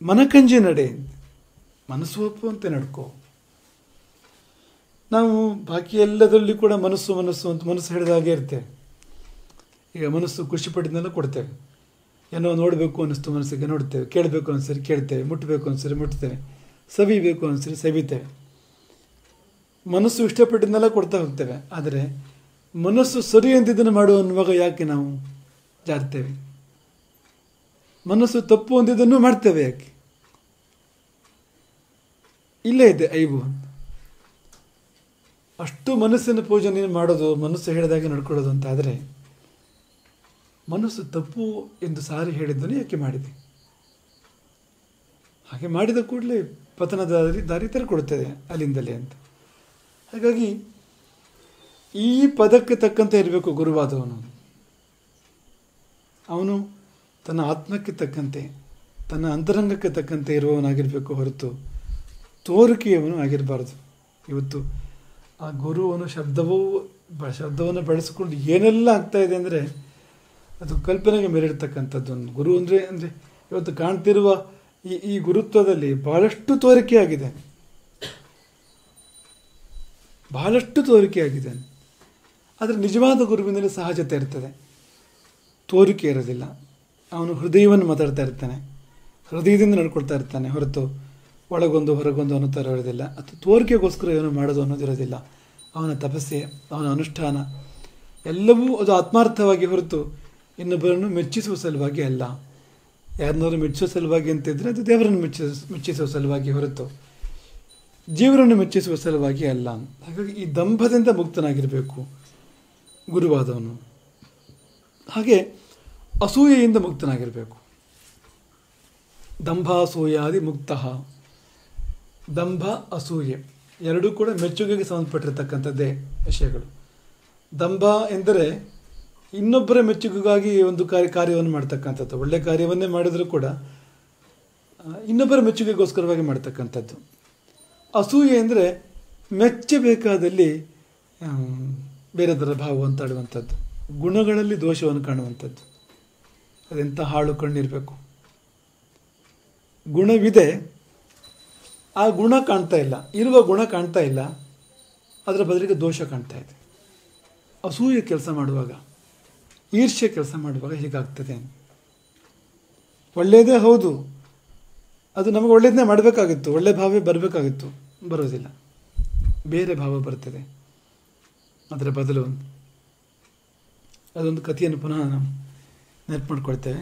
ಮನಕಂಜಿ ನಡೆ, ಮನಸ್ಸು ಒಪ್ಪುವಂತೆ ನಡ್ಕೋ. ನಾವು ಬಾಕಿ ಎಲ್ಲದರಲ್ಲಿ ಕೂಡ ಮನಸ್ಸು ಅಂತ ಮನಸ್ಸು ಹೇಳಿದ ಹಾಗೆ ಇರ್ತೇವೆ. ಈಗ ಮನಸ್ಸು ಖುಷಿ ಪಟ್ಟಿದ್ದನ್ನೆಲ್ಲ ಕೊಡ್ತೇವೆ. ಏನೋ ನೋಡಬೇಕು ಅನ್ನಿಸ್ತು ಮನಸ್ಸಿಗೆ ನೋಡ್ತೇವೆ, ಕೇಳಬೇಕು ಅನಿಸ್ರಿ ಕೇಳ್ತೇವೆ, ಮುಟ್ಟಬೇಕು ಅನಿಸ್ರಿ ಮುಟ್ತೇವೆ, ಸವಿಬೇಕು ಅನಿಸ್ರಿ ಸವಿತೇವೆ. ಮನಸ್ಸು ಇಷ್ಟಪಟ್ಟಿದ್ದನ್ನೆಲ್ಲ ಕೊಡ್ತಾ ಹೋಗ್ತೇವೆ. ಆದರೆ ಮನಸ್ಸು ಸರಿ ಅಂತಿದ್ದನ್ನು ಮಾಡುವ ಅನ್ನುವಾಗ ಯಾಕೆ ನಾವು ಜಾರ್ತೇವೆ? ಮನಸ್ಸು ತಪ್ಪು ಅಂತಿದ್ದನ್ನು ಮಾಡ್ತೇವೆ ಯಾಕೆ? ಇಲ್ಲೇ ಇದೆ ಐಬು. ಅಷ್ಟು ಮನಸ್ಸಿನ ಪೂಜನೆ ಮಾಡೋದು, ಮನಸ್ಸು ಹೇಳಿದಾಗೆ ನಡ್ಕೊಳ್ಳೋದು ಅಂತ ಆದರೆ ಮನಸ್ಸು ತಪ್ಪು ಎಂದು ಸಾರಿ ಹೇಳಿದ್ದನ್ನು ಯಾಕೆ ಮಾಡಿದೆ? ಹಾಗೆ ಮಾಡಿದ ಕೂಡಲೇ ಪತನದ ದಾರಿ ತೆರೆಕೊಡುತ್ತದೆ ಅಲ್ಲಿಂದಲೇ ಅಂತ. ಹಾಗಾಗಿ ಈ ಪದಕ್ಕೆ ತಕ್ಕಂತೆ ಇರಬೇಕು ಗುರುವಾದವನು. ಅವನು ತನ್ನ ಆತ್ಮಕ್ಕೆ ತಕ್ಕಂತೆ, ತನ್ನ ಅಂತರಂಗಕ್ಕೆ ತಕ್ಕಂತೆ ಇರುವವನಾಗಿರಬೇಕು ಹೊರತು ತೋರಿಕೆಯವನು ಆಗಿರಬಾರ್ದು. ಇವತ್ತು ಆ ಗುರುವನು ಶಬ್ದವನ್ನು ಬಳಸಿಕೊಂಡು ಏನೆಲ್ಲ ಆಗ್ತಾ ಇದೆ ಅಂದರೆ ಅದು ಕಲ್ಪನೆಗೆ ಮೇಲಿಡ್ತಕ್ಕಂಥದ್ದು. ಗುರು ಅಂದರೆ ಇವತ್ತು ಕಾಣ್ತಿರುವ ಈ ಗುರುತ್ವದಲ್ಲಿ ಬಹಳಷ್ಟು ತೋರಿಕೆಯಾಗಿದೆ, ಬಹಳಷ್ಟು ತೋರಿಕೆಯಾಗಿದೆ. ಆದರೆ ನಿಜವಾದ ಗುರುವಿನಲ್ಲಿ ಸಹಜತೆ ಇರ್ತದೆ, ತೋರಿಕೆ ಇರೋದಿಲ್ಲ. ಅವನು ಹೃದಯವನ್ನು ಮಾತಾಡ್ತಾ ಇರ್ತಾನೆ, ಹೃದಯದಿಂದ ನಡ್ಕೊಳ್ತಾ ಇರ್ತಾನೆ ಹೊರತು ಒಳಗೊಂದು ಹೊರಗೊಂದು ಅನ್ನೋ ಥರ ಇರೋದಿಲ್ಲ. ಅಥವಾ ತೋರಿಕೆಗೋಸ್ಕರ ಏನು ಮಾಡೋದು ಅನ್ನೋದಿರೋದಿಲ್ಲ. ಅವನ ತಪಸ್ಸೆ, ಅವನ ಅನುಷ್ಠಾನ ಎಲ್ಲವೂ ಅದು ಆತ್ಮಾರ್ಥವಾಗಿ ಹೊರತು ಇನ್ನೊಬ್ಬರನ್ನು ಮೆಚ್ಚಿಸುವ ಸಲುವಾಗಿ ಅಲ್ಲ. ಯಾರನ್ನಾದ್ರು ಮೆಚ್ಚಿಸುವ ಸಲುವಾಗಿ ಅಂತಿದ್ರೆ ಅದು ದೇವರನ್ನು ಮೆಚ್ಚಿಸುವ ಸಲುವಾಗಿ ಹೊರತು ಜೀವನನ್ನು ಮೆಚ್ಚಿಸುವ ಸಲುವಾಗಿ ಅಲ್ಲ. ಹಾಗಾಗಿ ಈ ದಂಭದಿಂದ ಮುಕ್ತನಾಗಿರಬೇಕು ಗುರುವಾದವನು. ಹಾಗೆ ಅಸೂಯೆಯಿಂದ ಮುಕ್ತನಾಗಿರಬೇಕು. ದಂಭಾಸೂಯಾದಿ ಮುಕ್ತ. ದಂಭ ಅಸೂಯೆ ಎರಡೂ ಕೂಡ ಮೆಚ್ಚುಗೆಗೆ ಸಂಬಂಧಪಟ್ಟಿರ್ತಕ್ಕಂಥದ್ದೇ ವಿಷಯಗಳು. ದಂಭ ಎಂದರೆ ಇನ್ನೊಬ್ಬರ ಮೆಚ್ಚುಗೆಗಾಗಿ ಒಂದು ಕಾರ್ಯವನ್ನು ಮಾಡ್ತಕ್ಕಂಥದ್ದು. ಒಳ್ಳೆಯ ಕಾರ್ಯವನ್ನೇ ಮಾಡಿದರೂ ಕೂಡ ಇನ್ನೊಬ್ಬರ ಮೆಚ್ಚುಗೆಗೋಸ್ಕರವಾಗಿ ಮಾಡ್ತಕ್ಕಂಥದ್ದು. ಅಸೂಯೆ ಅಂದರೆ ಮೆಚ್ಚಬೇಕಾದಲ್ಲಿ ಬೇರೆದರ ಭಾವವನ್ನು ತಾಡುವಂಥದ್ದು, ಗುಣಗಳಲ್ಲಿ ದೋಷವನ್ನು ಕಾಣುವಂಥದ್ದು. ಅದೆಂಥ ಹಾಳು ಕಣ್ಣಿರಬೇಕು. ಗುಣವಿದೆ, ಆ ಗುಣ ಕಾಣ್ತಾ ಇಲ್ಲ, ಇರುವ ಗುಣ ಕಾಣ್ತಾ ಇಲ್ಲ, ಅದರ ಬದಲಿಗೆ ದೋಷ ಕಾಣ್ತಾ ಇದೆ. ಅಸೂಯೆ ಕೆಲಸ ಮಾಡುವಾಗ, ಈರ್ಷ್ಯೆ ಕೆಲಸ ಮಾಡುವಾಗ ಹೀಗಾಗ್ತದೆ. ಒಳ್ಳೆಯದೇ ಹೌದು, ಅದು ನಮಗೆ ಒಳ್ಳೆಯದನ್ನೇ ಮಾಡಬೇಕಾಗಿತ್ತು, ಒಳ್ಳೆಯ ಭಾವೇ ಬರಬೇಕಾಗಿತ್ತು, ಬರೋದಿಲ್ಲ, ಬೇರೆ ಭಾವ ಬರ್ತದೆ. ಅದರ ಬದಲು ಅದೊಂದು ಕಥೆಯನ್ನು ಪುನಃ ನಾವು ನೆನಪು ಮಾಡ್ಕೊಳ್ತೇವೆ.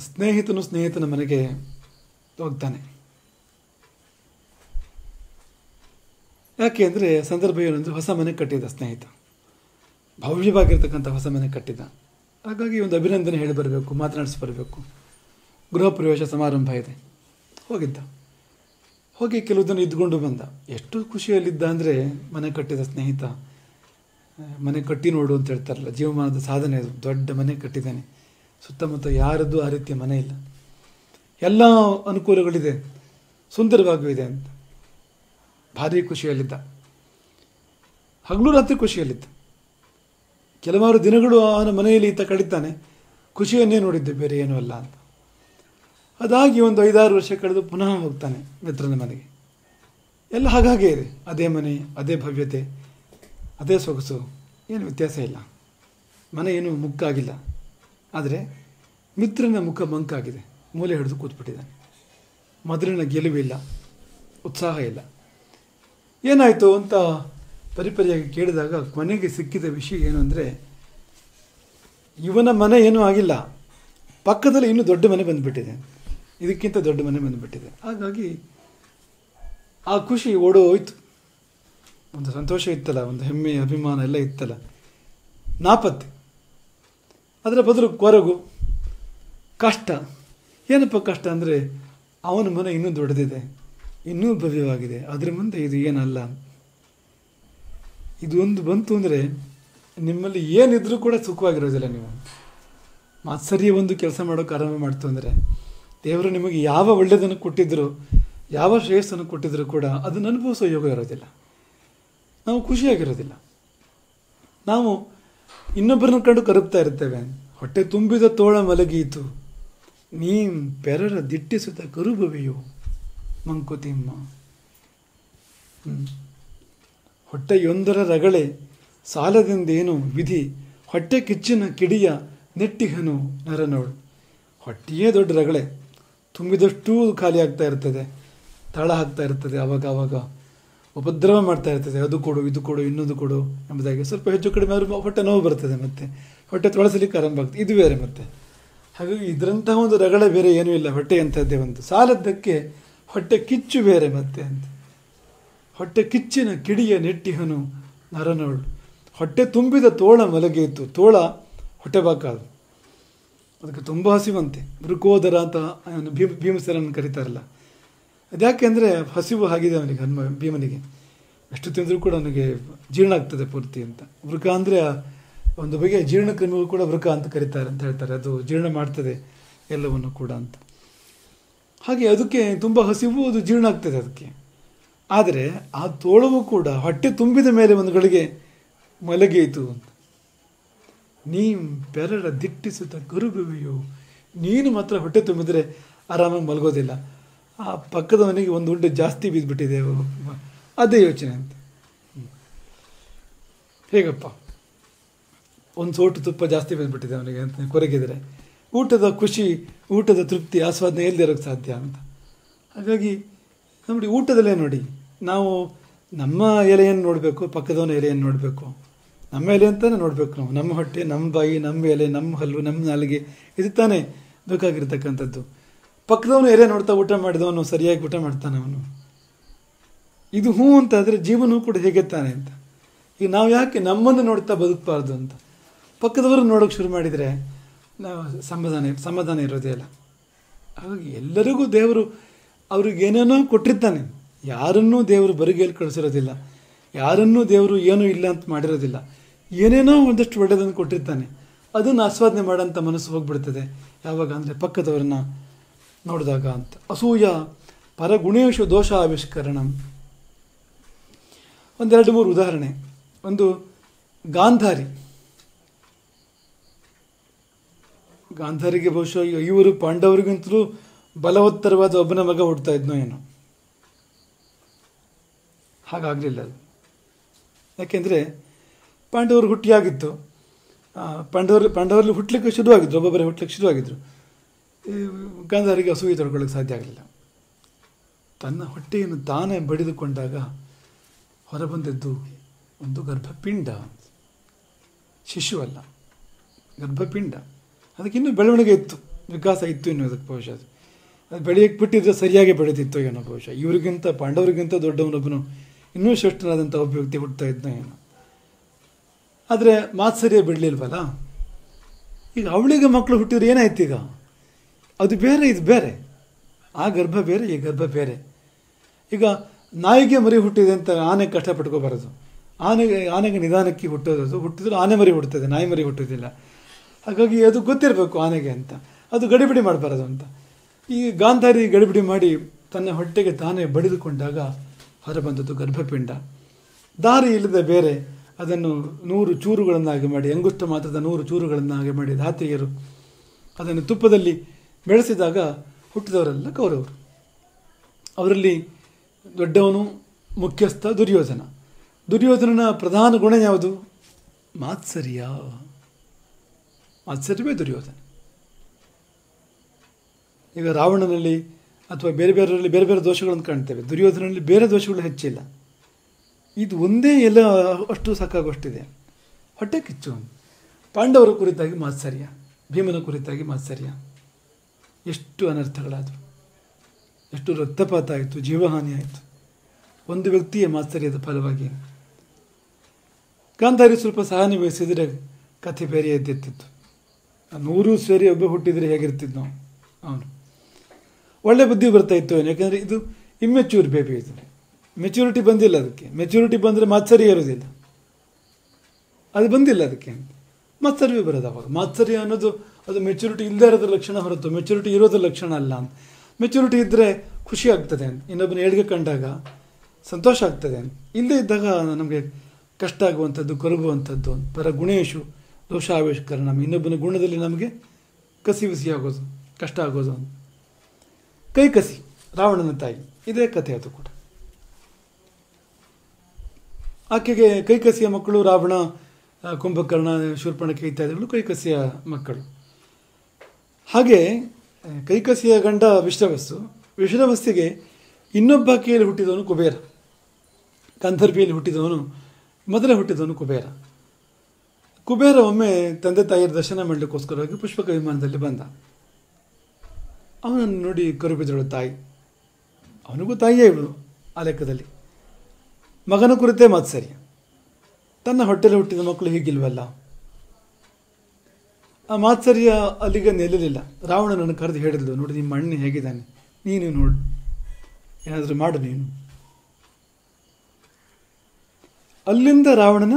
ಸ್ನೇಹಿತನ ಮನೆಗೆ ಹೋಗ್ತಾನೆ. ಯಾಕೆ ಅಂದರೆ ಸಂದರ್ಭ ಏನಂದರೆ ಹೊಸ ಮನೆ ಕಟ್ಟಿದ ಸ್ನೇಹಿತ, ಭವ್ಯವಾಗಿರ್ತಕ್ಕಂಥ ಹೊಸ ಮನೆ ಕಟ್ಟಿದ. ಹಾಗಾಗಿ ಒಂದು ಅಭಿನಂದನೆ ಹೇಳಿ ಬರಬೇಕು, ಮಾತನಾಡಿಸಿ ಬರಬೇಕು, ಗೃಹ ಪ್ರವೇಶ ಸಮಾರಂಭ ಇದೆ. ಹೋಗಿ ಕೆಲವು ದಿನ ಇದ್ಕೊಂಡು ಬಂದ. ಎಷ್ಟು ಖುಷಿಯಲ್ಲಿದ್ದ ಅಂದರೆ ಮನೆ ಕಟ್ಟಿದ ಸ್ನೇಹಿತ. ಮನೆ ಕಟ್ಟಿ ನೋಡು ಅಂತ ಹೇಳ್ತಾರಲ್ಲ, ಜೀವಮಾನದ ಸಾಧನೆ ಅದು. ದೊಡ್ಡ ಮನೆ ಕಟ್ಟಿದ್ದಾನೆ, ಸುತ್ತಮುತ್ತ ಯಾರದ್ದು ಆ ರೀತಿಯ ಮನೆ ಇಲ್ಲ, ಎಲ್ಲ ಅನುಕೂಲಗಳಿದೆ, ಸುಂದರವಾಗೂ ಇದೆ ಅಂತ ಭಾರಿ ಖುಷಿಯಲ್ಲಿದ್ದ. ಹಗಲು ರಾತ್ರಿ ಖುಷಿಯಲ್ಲಿದ್ದ. ಕೆಲವಾರು ದಿನಗಳು ಅವನ ಮನೆಯಲ್ಲಿ ಈತ ಕಳೀತಾನೆ, ಖುಷಿಯನ್ನೇ ನೋಡಿದ್ದೆ, ಬೇರೆ ಏನೂ ಅಲ್ಲ ಅಂತ. ಅದಾಗಿ ಒಂದು 5-6 ವರ್ಷ ಕಳೆದು ಪುನಃ ಹೋಗ್ತಾನೆ ಮಿತ್ರನ ಮನೆಗೆ. ಎಲ್ಲ ಹಾಗೆ ಇದೆ, ಅದೇ ಮನೆ, ಅದೇ ಭವ್ಯತೆ, ಅದೇ ಸೊಗಸು, ಏನು ವ್ಯತ್ಯಾಸ ಇಲ್ಲ. ಮನೆ ಏನು ಮುಕ್ಕಾಗಿಲ್ಲ. ಆದರೆ ಮಿತ್ರನ ಮುಖ ಮಂಕಾಗಿದೆ, ಮೂಲೆ ಹಿಡಿದು ಕೂತ್ಬಿಟ್ಟಿದ್ದಾನೆ. ಮೊದಲಿನ ಗೆಲುವಿಲ್ಲ, ಉತ್ಸಾಹ ಇಲ್ಲ. ಏನಾಯಿತು ಅಂತ ಪರಿಪರಿಯಾಗಿ ಕೇಳಿದಾಗ ಕೊನೆಗೆ ಸಿಕ್ಕಿದ ವಿಷಯ ಏನು ಅಂದರೆ, ಇವನ ಮನೆ ಏನೂ ಆಗಿಲ್ಲ, ಪಕ್ಕದಲ್ಲಿ ಇನ್ನೂ ದೊಡ್ಡ ಮನೆ ಬಂದುಬಿಟ್ಟಿದೆ, ಇದಕ್ಕಿಂತ ದೊಡ್ಡ ಮನೆ ಬಂದುಬಿಟ್ಟಿದೆ. ಹಾಗಾಗಿ ಆ ಖುಷಿ ಓಡೋಯ್ತು. ಒಂದು ಸಂತೋಷ ಇತ್ತಲ್ಲ, ಒಂದು ಹೆಮ್ಮೆ, ಅಭಿಮಾನ ಎಲ್ಲ ಇತ್ತಲ್ಲ, ನಾಪತ್ತೆ. ಅದರ ಬದಲು ಕೊರಗು, ಕಷ್ಟ. ಏನಪ್ಪ ಕಷ್ಟ ಅಂದರೆ, ಅವನ ಮನೆ ಇನ್ನೂ ದೊಡ್ಡದಿದೆ, ಇನ್ನೂ ಭವ್ಯವಾಗಿದೆ, ಅದರ ಮುಂದೆ ಇದು ಏನಲ್ಲ. ಇದು ಒಂದು ಬಂತು ಅಂದರೆ ನಿಮ್ಮಲ್ಲಿ ಏನಿದ್ರೂ ಕೂಡ ಸುಖವಾಗಿರೋದಿಲ್ಲ. ನೀವು ಮಾತ್ಸರ್ಯ ಒಂದು ಕೆಲಸ ಮಾಡೋಕೆ ಆರಂಭ ಮಾಡ್ತು ಅಂದರೆ, ದೇವರು ನಿಮಗೆ ಯಾವ ಒಳ್ಳೆಯದನ್ನು ಕೊಟ್ಟಿದ್ದರೂ, ಯಾವ ಶ್ರೇಯಸ್ಸನ್ನು ಕೊಟ್ಟಿದ್ದರೂ ಕೂಡ ಅದನ್ನು ಅನುಭವಿಸೋ ಯೋಗ ಇರೋದಿಲ್ಲ. ನಾವು ಖುಷಿಯಾಗಿರೋದಿಲ್ಲ. ನಾವು ಇನ್ನೊಬ್ಬರನ್ನ ಕಂಡು ಕರಗ್ತಾ ಇರ್ತೇವೆ. ಹೊಟ್ಟೆ ತುಂಬಿದ ತೋಳ ಮಲಗೀತು, ನೀ ಪೆರರ ದಿಟ್ಟಿಸುತ್ತ ಕರುಬವೆಯೋ ಮಂಕುತಿಮ್ಮ. ಹೊಟ್ಟೆಯೊಂದರ ರಗಳೆ ಸಾಲದಿಂದೇನು ವಿಧಿ, ಹೊಟ್ಟೆ ಕಿಚ್ಚಿನ ಕಿಡಿಯ ನೆಟ್ಟಿಹನು ನರನೋಳು. ಹೊಟ್ಟೆಯೇ ದೊಡ್ಡ ರಗಳೆ, ತುಂಬಿದಷ್ಟೂ ಖಾಲಿ ಆಗ್ತಾ ಇರ್ತದೆ, ತಳ ಹಾಕ್ತಾ ಇರ್ತದೆ, ಆವಾಗ ಉಪದ್ರವ ಮಾಡ್ತಾ ಇರ್ತದೆ. ಅದು ಕೊಡು, ಇದು ಕೊಡು, ಇನ್ನೊಂದು ಕೊಡು ಎಂಬುದಾಗಿ. ಸ್ವಲ್ಪ ಹೆಚ್ಚು ಕಡಿಮೆ ಆದರೂ ಹೊಟ್ಟೆ ನೋವು ಬರ್ತದೆ, ಮತ್ತು ಹೊಟ್ಟೆ ತೊಳಸಲಿಕ್ಕೆ ಆರಂಭ ಆಗ್ತದೆ. ಇದು ಬೇರೆ ಮತ್ತೆ. ಹಾಗಾಗಿ ಇದರಂತಹ ಒಂದು ರಗಳೆ ಬೇರೆ ಏನೂ ಇಲ್ಲ. ಹೊಟ್ಟೆ ಅಂಥದ್ದೇ ಒಂದು. ಸಾಲದ್ದಕ್ಕೆ ಹೊಟ್ಟೆ ಕಿಚ್ಚು ಬೇರೆ ಮತ್ತೆ ಅಂತ. ಹೊಟ್ಟೆ ಕಿಚ್ಚಿನ ಕಿಡಿಯ ನೆಟ್ಟಿಹನು ನರನೋಳು. ಹೊಟ್ಟೆ ತುಂಬಿದ ತೋಳ ಮಲಗಿಯಿತು. ತೋಳ ಹೊಟ್ಟೆಬಾಕಾದು, ಅದಕ್ಕೆ ತುಂಬ ಹಸಿವಂತೆ. ಮೃಕೋದರ ಅಂತ ಭೀಮಸೇನನ್ನು ಕರೀತಾರಲ್ಲ. ಅದ್ಯಾಕೆ ಅಂದರೆ ಹಸಿವು ಆಗಿದೆ ಅವನಿಗೆ, ಭೀಮನಿಗೆ. ಎಷ್ಟು ತಿಂದರೂ ಕೂಡ ಅವನಿಗೆ ಜೀರ್ಣ ಆಗ್ತದೆ ಪೂರ್ತಿ ಅಂತ. ವೃಕ ಅಂದರೆ ಒಂದು ಬಗೆಯ ಜೀರ್ಣಕ್ರಿಮಿಗೂ ಕೂಡ ವೃಕ ಅಂತ ಕರೀತಾರೆ ಅಂತ ಹೇಳ್ತಾರೆ. ಅದು ಜೀರ್ಣ ಮಾಡ್ತದೆ ಎಲ್ಲವನ್ನು ಕೂಡ ಅಂತ. ಹಾಗೆ ಅದಕ್ಕೆ ತುಂಬ ಹಸಿವು, ಅದು ಜೀರ್ಣ ಆಗ್ತದೆ ಅದಕ್ಕೆ. ಆದರೆ ಆ ತೋಳವು ಕೂಡ ಹೊಟ್ಟೆ ತುಂಬಿದ ಮೇಲೆ ಒಂದು ಗಳಿಗೆ ಮಲಗಿಯಿತು ಅಂತ. ನೀ ಬೆರಳ ದಿಟ್ಟಿಸುತ್ತ ಗರುಗುವೆಯೋ. ನೀನು ಮಾತ್ರ ಹೊಟ್ಟೆ ತುಂಬಿದರೆ ಆರಾಮಾಗಿ ಮಲಗೋದಿಲ್ಲ. ಆ ಪಕ್ಕದವನಿಗೆ ಒಂದು ಉಂಡೆ ಜಾಸ್ತಿ ಬಿದ್ದುಬಿಟ್ಟಿದೆ, ಅದೇ ಯೋಚನೆ ಅಂತ. ಹೇಗಪ್ಪ, ಒಂದು ಸೋಟು ತುಪ್ಪ ಜಾಸ್ತಿ ಬಿದ್ದುಬಿಟ್ಟಿದೆ ಅವನಿಗೆ ಅಂತ ಕೊರಗಿದರೆ ಊಟದ ಖುಷಿ, ಊಟದ ತೃಪ್ತಿ, ಆಸ್ವಾದನೆ ಎಲ್ಲಿ ಇರೋಕ್ಕೆ ಸಾಧ್ಯ ಅಂತ. ಹಾಗಾಗಿ ನೋಡಿ, ಊಟದಲ್ಲೇ ನೋಡಿ, ನಾವು ನಮ್ಮ ಎಲೆಯನ್ನು ನೋಡಬೇಕು, ಪಕ್ಕದವನ ಎಲೆಯನ್ನು ನೋಡಬೇಕು. ನಮ್ಮ ಎಲೆ ಅಂತಾನೆ ನೋಡಬೇಕು ನಾವು. ನಮ್ಮ ಹೊಟ್ಟೆ, ನಮ್ಮ ಬಾಯಿ, ನಮ್ಮ ಎಲೆ, ನಮ್ಮ ಹಲ್ಲು, ನಮ್ಮ ನಾಲಿಗೆ, ಇದು ತಾನೇ ಬೇಕಾಗಿರ್ತಕ್ಕಂಥದ್ದು. ಪಕ್ಕದವನು ಎಲೆ ನೋಡ್ತಾ ಊಟ ಮಾಡಿದವನು ಸರಿಯಾಗಿ ಊಟ ಮಾಡ್ತಾನೆ ಅವನು. ಇದು ಹ್ಞೂ ಅಂತಾದರೆ ಜೀವನವೂ ಕೂಡ ಹೇಗೆ ತಾನೆ ಅಂತ. ಈಗ ನಾವು ಯಾಕೆ ನಮ್ಮನ್ನು ನೋಡ್ತಾ ಬದುಕಬಾರ್ದು ಅಂತ. ಪಕ್ಕದವರು ನೋಡೋಕೆ ಶುರು ಮಾಡಿದರೆ ನಾವು ಸಮಾಧಾನ ಇರೋದೇ ಇಲ್ಲ. ಹಾಗಾಗಿ ಎಲ್ಲರಿಗೂ ದೇವರು ಅವ್ರಿಗೆ ಏನೇನೋ ಕೊಟ್ಟಿರ್ತಾನೆ. ಯಾರನ್ನೂ ದೇವರು ಬರಿಗೇಲಿ ಕಳಿಸಿರೋದಿಲ್ಲ. ಯಾರನ್ನೂ ದೇವರು ಏನೂ ಇಲ್ಲ ಅಂತ ಮಾಡಿರೋದಿಲ್ಲ. ಏನೇನೋ ಒಂದಷ್ಟು ಒಳ್ಳೆಯದನ್ನು ಕೊಟ್ಟಿರ್ತಾನೆ. ಅದನ್ನು ಆಸ್ವಾದನೆ ಮಾಡೋಂಥ ಮನಸ್ಸು ಹೋಗ್ಬಿಡ್ತದೆ ಯಾವಾಗ ಅಂದರೆ ಪಕ್ಕದವರನ್ನ ನೋಡಿದಾಗ ಅಂತ. ಅಸೂಯ ಪರಗುಣೇಶು ದೋಷ ಆವಿಷ್ಕರಣ. ಒಂದೆರಡು ಮೂರು ಉದಾಹರಣೆ. ಒಂದು ಗಾಂಧಾರಿಗೆ ಬಹುಶಃ ಇವರು ಪಾಂಡವರಿಗಿಂತಲೂ ಬಲವತ್ತರವಾದ ಒಬ್ಬನ ಮಗ ಹುಡ್ತಾ ಇದ್ನೋ ಏನೋ. ಹಾಗಾಗಲಿಲ್ಲ ಅದು. ಯಾಕೆಂದರೆ ಪಾಂಡವರು ಹುಟ್ಟಿಯಾಗಿತ್ತು. ಪಾಂಡವರಲ್ಲಿ ಹುಟ್ಟಲಿಕ್ಕೆ ಶುರುವಾಗಿದ್ರು, ಒಬ್ಬೊಬ್ಬರೇ ಹುಟ್ಟಲಿಕ್ಕೆ ಶುರುವಾಗಿದ್ದರು. ಗಾಂಧಾರಿಗೆ ಅಸೂಯೆ ತೊಡ್ಕೊಳ್ಳೋಕ್ಕೆ ಸಾಧ್ಯ ಆಗಲಿಲ್ಲ. ತನ್ನ ಹೊಟ್ಟೆಯನ್ನು ತಾನೇ ಬಡಿದುಕೊಂಡಾಗ ಹೊರಬಂದದ್ದು ಒಂದು ಗರ್ಭಪಿಂಡ, ಶಿಶುವಲ್ಲ, ಗರ್ಭಪಿಂಡ. ಅದಕ್ಕಿನ್ನೂ ಬೆಳವಣಿಗೆ ಇತ್ತು, ವಿಕಾಸ ಇತ್ತು ಇನ್ನೂ ಅದಕ್ಕೆ ಬಹುಶಃ. ಅದು ಬೆಳೆಯಕ್ಕೆ ಬಿಟ್ಟಿದ್ರೆ ಸರಿಯಾಗಿ ಬೆಳೆದಿತ್ತು ಏನೋ ಬಹುಶಃ. ಇವರಿಗಿಂತ ಪಾಂಡವರಿಗಿಂತ ದೊಡ್ಡವನೊಬ್ಬನು ಇನ್ನೂ ಶ್ರೇಷ್ಠನಾದಂಥ ಒಬ್ಬ ವ್ಯಕ್ತಿ ಹುಡ್ತಾ ಇದ್ನೋ ಏನೋ. ಆದರೆ ಮಾತ್ಸರ್ಯ ಬಿಡಲಿಲ್ವಲ್ಲ. ಈಗ ಅವಳಿಗೆ ಮಕ್ಕಳು ಹುಟ್ಟಿದ್ರೆ ಏನಾಯ್ತು ಈಗ? ಅದು ಬೇರೆ, ಇದು ಬೇರೆ. ಆ ಗರ್ಭ ಬೇರೆ, ಈ ಗರ್ಭ ಬೇರೆ. ಈಗ ನಾಯಿಗೆ ಮರಿ ಹುಟ್ಟಿದೆ ಅಂತ ಆನೆ ಕಷ್ಟಪಟ್ಕೋಬಾರದು. ಆನೆಗೆ ನಿಧಾನಕ್ಕೆ ಹುಟ್ಟೋದು. ಹುಟ್ಟಿದ್ರು ಆನೆ ಮರಿ ಹುಡ್ತದೆ, ನಾಯಿ ಮರಿ ಹುಟ್ಟೋದಿಲ್ಲ. ಹಾಗಾಗಿ ಅದು ಗೊತ್ತಿರಬೇಕು ಆನೆಗೆ ಅಂತ. ಅದು ಗಡಿಬಿಡಿ ಮಾಡಬಾರದು ಅಂತ. ಈ ಗಾಂಧಾರಿ ಗಡಿಬಿಡಿ ಮಾಡಿ ತನ್ನ ಹೊಟ್ಟೆಗೆ ತಾನೇ ಬಡಿದುಕೊಂಡಾಗ ಹೊರಬಂದದ್ದು ಗರ್ಭಪಿಂಡ. ದಾರಿ ಇಲ್ಲದೆ ಬೇರೆ ಅದನ್ನು 100 ಚೂರುಗಳನ್ನಾಗಿ ಮಾಡಿ, ಅಂಗುಷ್ಟ ಮಾತ್ರದ 100 ಚೂರುಗಳನ್ನಾಗಿ ಮಾಡಿ ಧಾತ್ರಿಯರು ಅದನ್ನು ತುಪ್ಪದಲ್ಲಿ ಬೆಳೆಸಿದಾಗ ಹುಟ್ಟಿದವರೆಲ್ಲ ಕೌರವರು. ಅವರಲ್ಲಿ ದೊಡ್ಡವನು ಮುಖ್ಯಸ್ಥ ದುರ್ಯೋಧನ. ದುರ್ಯೋಧನನ ಪ್ರಧಾನ ಗುಣ ಯಾವುದು? ಮಾತ್ಸರ್ಯವೇ ದುರ್ಯೋಧನ. ಈಗ ರಾವಣನಲ್ಲಿ ಅಥವಾ ಬೇರೆ ಬೇರೆ ದೋಷಗಳನ್ನು ಕಾಣ್ತೇವೆ. ದುರ್ಯೋಧನಲ್ಲಿ ಬೇರೆ ದೋಷಗಳು ಹೆಚ್ಚಿಲ್ಲ. ಇದು ಒಂದೇ ಎಲ್ಲ ಅಷ್ಟು ಸಾಕಾಗೋಷ್ಟಿದೆ. ಹೊಟ್ಟೆ ಕಿಚ್ಚು. ಪಾಂಡವರ ಕುರಿತಾಗಿ ಮಾತ್ಸರ್ಯ, ಭೀಮನ ಕುರಿತಾಗಿ ಮಾತ್ಸರ್ಯ. ಎಷ್ಟು ಅನರ್ಥಗಳಾದವು, ಎಷ್ಟು ರಕ್ತಪಾತ ಆಯಿತು, ಜೀವಹಾನಿ ಆಯಿತು ಒಂದು ವ್ಯಕ್ತಿಯ ಮಾತ್ಸರ್ಯದ ಫಲವಾಗಿ. ಗಾಂಧಾರಿ ಸ್ವಲ್ಪ ಸಹನೆ ವಹಿಸಿದರೆ ಕಥೆ ಬೇರೆ ಎದ್ದಿತ್ತಿತ್ತು. 100 ಸೇರಿ ಒಬ್ಬ ಹುಟ್ಟಿದರೆ ಹೇಗಿರ್ತಿದ್ನೋ ಅವನು. ಒಳ್ಳೆ ಬುದ್ಧಿ ಬರ್ತಾ ಇತ್ತು ಅವನು. ಯಾಕೆಂದರೆ ಇದು ಇಮ್ಮೆಚ್ಯೂರ್ ಬೇಬಿ, ಇದು ಮೆಚ್ಯೂರಿಟಿ ಬಂದಿಲ್ಲ ಅದಕ್ಕೆ. ಮೆಚ್ಯೂರಿಟಿ ಬಂದರೆ ಮಾತ್ಸರ್ಯ ಇರೋದಿಲ್ಲ, ಅದು ಬಂದಿಲ್ಲ ಅದಕ್ಕೆ. ಮಾತ್ಸರ್ಯವೇ ಬರೋದು ಅವಾಗ. ಮಾತ್ಸರ್ಯ ಅನ್ನೋದು ಅದು ಮೆಚ್ಯೂರಿಟಿ ಇಲ್ಲದೇ ಇರೋದ್ರ ಲಕ್ಷಣ ಹೊರತು ಮೆಚ್ಯೂರಿಟಿ ಇರೋದ್ರ ಲಕ್ಷಣ ಅಲ್ಲ ಅಂತ. ಮೆಚ್ಯೂರಿಟಿ ಇದ್ದರೆ ಖುಷಿ ಆಗ್ತದೆ ಅಂತ, ಇನ್ನೊಬ್ಬನ ಏಳಿಗೆ ಕಂಡಾಗ ಸಂತೋಷ ಆಗ್ತದೆ ಅಂತ. ಇಲ್ಲದೇ ಇದ್ದಾಗ ನಮಗೆ ಕಷ್ಟ ಆಗುವಂಥದ್ದು, ಕೊರಗುವಂಥದ್ದು. ಪರ ಗುಣೇಶು ದೋಷ ಆವಿಷ್ಕರಣ. ಇನ್ನೊಬ್ಬನ ಗುಣದಲ್ಲಿ ನಮಗೆ ಕಸಿ ಆಗೋದು, ಕಷ್ಟ ಆಗೋದು ಅಂತ. ಕೈಕಸಿ, ರಾವಣನ ತಾಯಿ, ಇದೇ ಕಥೆ. ಅದು ಕೂಡ ಆಕೆಗೆ ಕೈಕಸಿಯ ಮಕ್ಕಳು ರಾವಣ ಕುಂಭಕರ್ಣ, ಶೂರ್ಪಣಖ ಇತ್ಯಾದಿಗಳು ಕೈಕಸಿಯ ಮಕ್ಕಳು. ಹಾಗೆ ಕೈಕಸಿಯ ಗಂಡ ವಿಶ್ರವಸ್ಸು. ವಿಶ್ರವಸ್ಸಿಗೆ ಇನ್ನೊಬ್ಬಾಕೆಯಲ್ಲಿ ಹುಟ್ಟಿದವನು ಕುಬೇರ. ಗಂಧರ್ವಿಯಲ್ಲಿ ಮೊದಲೇ ಹುಟ್ಟಿದವನು ಕುಬೇರ. ಕುಬೇರ ಒಮ್ಮೆ ತಂದೆ ತಾಯಿಯರ ದರ್ಶನ ಮಾಡಲಿಕ್ಕೋಸ್ಕರವಾಗಿ ಪುಷ್ಪಕ ವಿಮಾನದಲ್ಲಿ ಬಂದ. ಅವನನ್ನು ನೋಡಿ ಕರುಬಿದಳು ತಾಯಿ. ಅವನಿಗೂ ತಾಯಿಯೇ ಇವಳು ಆ ಲೆಕ್ಕದಲ್ಲಿ. ಮಗನ ಕುರಿತೇ ಮಾತ್ಸರ್ಯ. ತನ್ನ ಹೊಟ್ಟೆಲಿ ಹುಟ್ಟಿದ ಮಕ್ಕಳು ಹೀಗಿಲ್ವಲ್ಲ. ಆ ಮಾತ್ಸರ್ಯ ಅಲ್ಲಿಗೆ ನಿಲ್ಲಲಿಲ್ಲ. ರಾವಣನನ್ನು ಕರೆದು ಹೇಳಿದ್ಲು, ನೋಡಿ ನಿಮ್ಮ ಅಣ್ಣ ಹೇಗಿದ್ದಾನೆ, ನೀನು ನೋಡು, ಏನಾದರೂ ಮಾಡು ನೀನು. ಅಲ್ಲಿಂದ ರಾವಣನ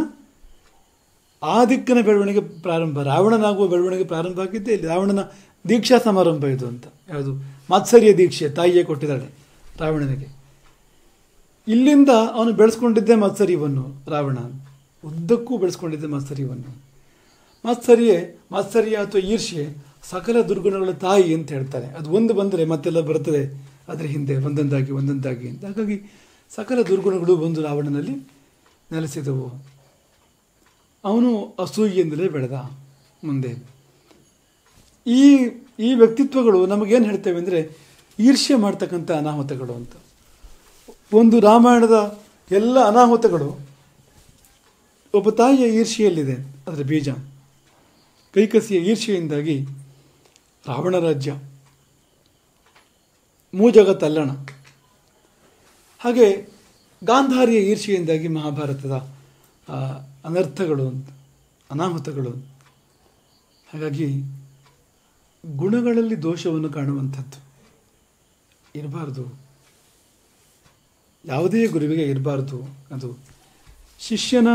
ಆ ದಿಕ್ಕನ ಬೆಳವಣಿಗೆ ಪ್ರಾರಂಭ. ರಾವಣನಾಗುವ ಬೆಳವಣಿಗೆ ಪ್ರಾರಂಭ ಆಗಿದ್ದೇ ಇಲ್ಲಿ. ರಾವಣನ ದೀಕ್ಷಾ ಸಮಾರಂಭ ಇದು ಅಂತ. ಯಾವುದು? ಮಾತ್ಸರ್ಯ ದೀಕ್ಷೆ ತಾಯಿಯೇ ಕೊಟ್ಟಿದ್ದಾಳೆ ರಾವಣನಿಗೆ. ಇಲ್ಲಿಂದ ಅವನು ಬೆಳೆಸ್ಕೊಂಡಿದ್ದೇ ಮಾತ್ಸರ್ಯವನ್ನು. ರಾವಣ ಉದ್ದಕ್ಕೂ ಬೆಳೆಸ್ಕೊಂಡಿದ್ದೆ ಮಾತ್ಸರ್ಯವನ್ನು. ಮಾತ್ಸರ್ಯ ಅಥವಾ ಈರ್ಷ್ಯೆ ಸಕಲ ದುರ್ಗುಣಗಳ ತಾಯಿ ಅಂತ ಹೇಳ್ತಾರೆ. ಅದು ಒಂದು ಬಂದರೆ ಮತ್ತೆಲ್ಲ ಬರ್ತದೆ ಅದರ ಹಿಂದೆ ಒಂದೊಂದಾಗಿ ಅಂತ. ಹಾಗಾಗಿ ಸಕಲ ದುರ್ಗುಣಗಳು ಬಂದು ರಾವಣನಲ್ಲಿ ನೆಲೆಸಿದವು. ಅವನು ಅಸೂಯೆಯಿಂದಲೇ ಬೆಳೆದ. ಮುಂದೆ ಈ ವ್ಯಕ್ತಿತ್ವಗಳು ನಮಗೇನು ಹೇಳ್ತೇವೆ ಅಂದರೆ ಈರ್ಷ್ಯೆ ಮಾಡ್ತಕ್ಕಂಥ ಅನಾಹುತಗಳು ಅಂತ. ಒಂದು ರಾಮಾಯಣದ ಎಲ್ಲ ಅನಾಹುತಗಳು ಒಬ್ಬ ತಾಯಿಯ ಈರ್ಷ್ಯೆಯಲ್ಲಿದೆ. ಅದರ ಬೀಜ ಕೈಕಸಿಯ ಈರ್ಷ್ಯೆಯಿಂದಾಗಿ ರಾವಣ ರಾಜ್ಯ, ಮೂಜಗತ್ತಲ್ಲಣ. ಹಾಗೆ ಗಾಂಧಾರಿಯ ಈರ್ಷ್ಯೆಯಿಂದಾಗಿ ಮಹಾಭಾರತದ ಅನರ್ಥಗಳು ಅಂತ, ಅನಾಹುತಗಳು. ಹಾಗಾಗಿ ಗುಣಗಳಲ್ಲಿ ದೋಷವನ್ನು ಕಾಣುವಂಥದ್ದು ಇರಬಾರ್ದು. ಯಾವುದೇ ಗುರುವಿಗೆ ಇರಬಾರ್ದು. ಅದು ಶಿಷ್ಯನ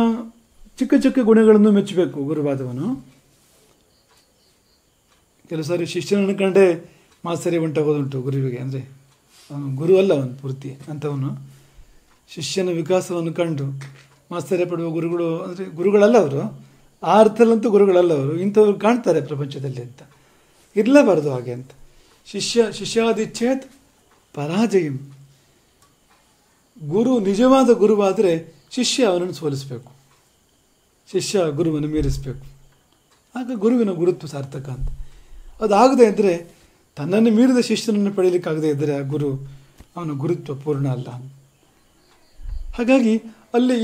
ಚಿಕ್ಕ ಚಿಕ್ಕ ಗುಣಗಳನ್ನು ಮೆಚ್ಚಬೇಕು ಗುರುವಾದವನು. ಕೆಲವು ಸಾರಿ ಶಿಷ್ಯನನ್ನು ಕಂಡೇ ಮಾತ್ಸರ್ಯ ಉಂಟಾಗೋದುಂಟು ಗುರುವಿಗೆ. ಅಂದರೆ ಅವನು ಗುರು ಅಲ್ಲ, ಅವನು ಪೂರ್ತಿ ಅಂಥವನು. ಶಿಷ್ಯನ ವಿಕಾಸವನ್ನು ಕಂಡು ಮಾತ್ಸರ್ಯ ಪಡುವ ಗುರುಗಳು ಅಂದರೆ ಗುರುಗಳಲ್ಲ ಅವರು. ಆ ಅರ್ಥಲ್ಲಂತೂ ಗುರುಗಳಲ್ಲ ಅವರು. ಇಂಥವ್ರು ಕಾಣ್ತಾರೆ ಪ್ರಪಂಚದಲ್ಲಿ ಅಂತ. ಇರಲೇಬಾರ್ದು ಹಾಗೆ ಅಂತ. ಶಿಷ್ಯಾದಿಚ್ಛೇತ್ ಪರಾಜಯಂ. ಗುರು ನಿಜವಾದ ಗುರುವಾದರೆ ಶಿಷ್ಯ ಅವನನ್ನು ಸೋಲಿಸಬೇಕು, ಶಿಷ್ಯ ಗುರುವನ್ನು ಮೀರಿಸಬೇಕು. ಆಗ ಗುರುವಿನ ಗುರುತ್ವ ಸಾರ್ಥಕ ಅಂತ. ಅದಾಗದೇ ಇದ್ದರೆ, ತನ್ನನ್ನು ಮೀರಿದ ಶಿಷ್ಯನನ್ನು ಪಡೆಯಲಿಕ್ಕಾಗದೇ ಇದ್ದರೆ ಆ ಗುರು ಅವನ ಗುರುತ್ವ ಪೂರ್ಣ ಅಲ್ಲ. ಹಾಗಾಗಿ ಅಲ್ಲಿ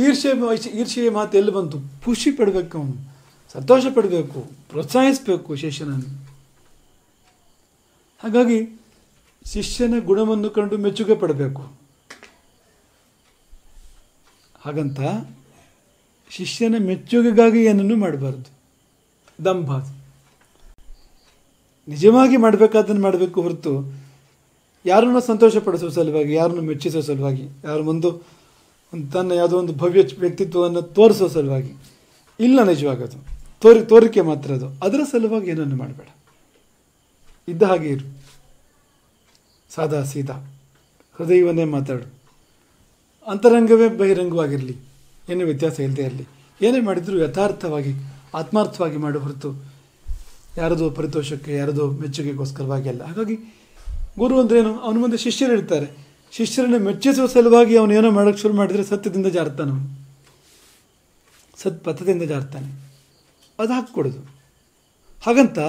ಈರ್ಷೆಯ ಮಾತು ಎಲ್ಲಿ ಬಂತು? ಖುಷಿ ಪಡಬೇಕು, ಅವನು ಸಂತೋಷ ಪಡಬೇಕು, ಪ್ರೋತ್ಸಾಹಿಸಬೇಕು ಶಿಷ್ಯನನ್ನು. ಹಾಗಾಗಿ ಶಿಷ್ಯನ ಗುಣವನ್ನು ಕಂಡು ಮೆಚ್ಚುಗೆ ಪಡಬೇಕು. ಹಾಗಂತ ಶಿಷ್ಯನ ಮೆಚ್ಚುಗೆಗಾಗಿ ಏನನ್ನು ಮಾಡಬಾರ್ದು. ದಂಭ. ನಿಜವಾಗಿ ಮಾಡಬೇಕಾದನ್ನು ಮಾಡಬೇಕು ಹೊರತು ಯಾರನ್ನು ಸಂತೋಷಪಡಿಸುವ ಸಲುವಾಗಿ, ಯಾರನ್ನು ಮೆಚ್ಚಿಸುವ ಸಲುವಾಗಿ, ಯಾರ ಮುಂದೆ ತನ್ನ ಯಾವುದೋ ಒಂದು ಭವ್ಯ ವ್ಯಕ್ತಿತ್ವವನ್ನು ತೋರಿಸೋ ಸಲುವಾಗಿ ಇಲ್ಲ. ನಿಜವಾಗದು ತೋರಿಕೆ ಮಾತ್ರ ಅದು. ಅದರ ಸಲುವಾಗಿ ಏನನ್ನು ಮಾಡಬೇಡ. ಇದ್ದ ಹಾಗೆ ಇರು, ಸಾದಾ ಸೀದಾ, ಹೃದಯವನ್ನೇ ಮಾತಾಡು. ಅಂತರಂಗವೇ ಬಹಿರಂಗವಾಗಿರಲಿ, ಏನೂ ವ್ಯತ್ಯಾಸ ಇಲ್ಲದೆ ಇರಲಿ. ಏನೇ ಮಾಡಿದರೂ ಯಥಾರ್ಥವಾಗಿ ಆತ್ಮಾರ್ಥವಾಗಿ ಮಾಡು ಹೊರತು ಯಾರದೋ ಪರಿತೋಷಕ್ಕೆ, ಯಾರದೋ ಮೆಚ್ಚುಗೆಗೋಸ್ಕರವಾಗಿ ಅಲ್ಲ. ಹಾಗಾಗಿ ಗುರು ಅಂದ್ರೇನು? ಅವನ ಮುಂದೆ ಶಿಷ್ಯರು ಇರ್ತಾರೆ. ಶಿಷ್ಯರನ್ನು ಮೆಚ್ಚಿಸುವ ಸಲುವಾಗಿ ಅವನು ಏನೋ ಮಾಡೋಕ್ಕೆ ಶುರು ಮಾಡಿದರೆ ಸತ್ಯದಿಂದ ಜಾರ್ತಾನೆ, ಅವನು ಸತ್ಪಥದಿಂದ ಜಾರ್ತಾನೆ. ಅದು ಹಾಕ್ಕೊಡೋದು. ಹಾಗಂತ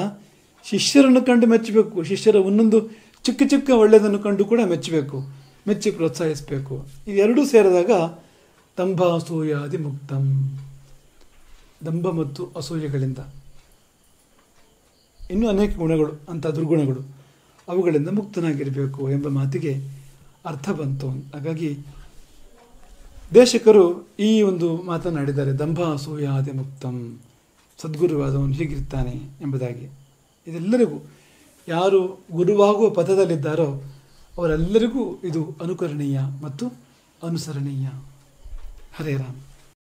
ಶಿಷ್ಯರನ್ನು ಕಂಡು ಮೆಚ್ಚಬೇಕು. ಶಿಷ್ಯರ ಒಂದೊಂದು ಚಿಕ್ಕ ಚಿಕ್ಕ ಒಳ್ಳೆಯದನ್ನು ಕಂಡು ಕೂಡ ಮೆಚ್ಚಬೇಕು, ಮೆಚ್ಚಿ ಪ್ರೋತ್ಸಾಹಿಸಬೇಕು. ಇವೆರಡೂ ಸೇರಿದಾಗ ದಂಭ ಅಸೂಯಾದಿ ಮುಕ್ತಂ. ದಂಭ ಮತ್ತು ಅಸೂಯೆಗಳಿಂದ ಇನ್ನೂ ಅನೇಕ ಗುಣಗಳು, ಅಂಥ ದುರ್ಗುಣಗಳು, ಅವುಗಳಿಂದ ಮುಕ್ತನಾಗಿರಬೇಕು ಎಂಬ ಮಾತಿಗೆ ಅರ್ಥ ಬಂತು. ಹಾಗಾಗಿ ದೇಶಕರು ಈ ಒಂದು ಮಾತನಾಡಿದ್ದಾರೆ, ದಂಭ ಅಸೂಯಾದಿ ಮುಕ್ತಂ. ಸದ್ಗುರುವಾದವನು ಹೀಗಿರ್ತಾನೆ ಎಂಬುದಾಗಿ. ಇದೆಲ್ಲರಿಗೂ ಯಾರು ಗುರುವಾಗುವ ಪಥದಲ್ಲಿದ್ದಾರೋ ಅವರೆಲ್ಲರಿಗೂ ಇದು ಅನುಕರಣೀಯ ಮತ್ತು ಅನುಸರಣೀಯ. ಹರೇ ರಾಮ್.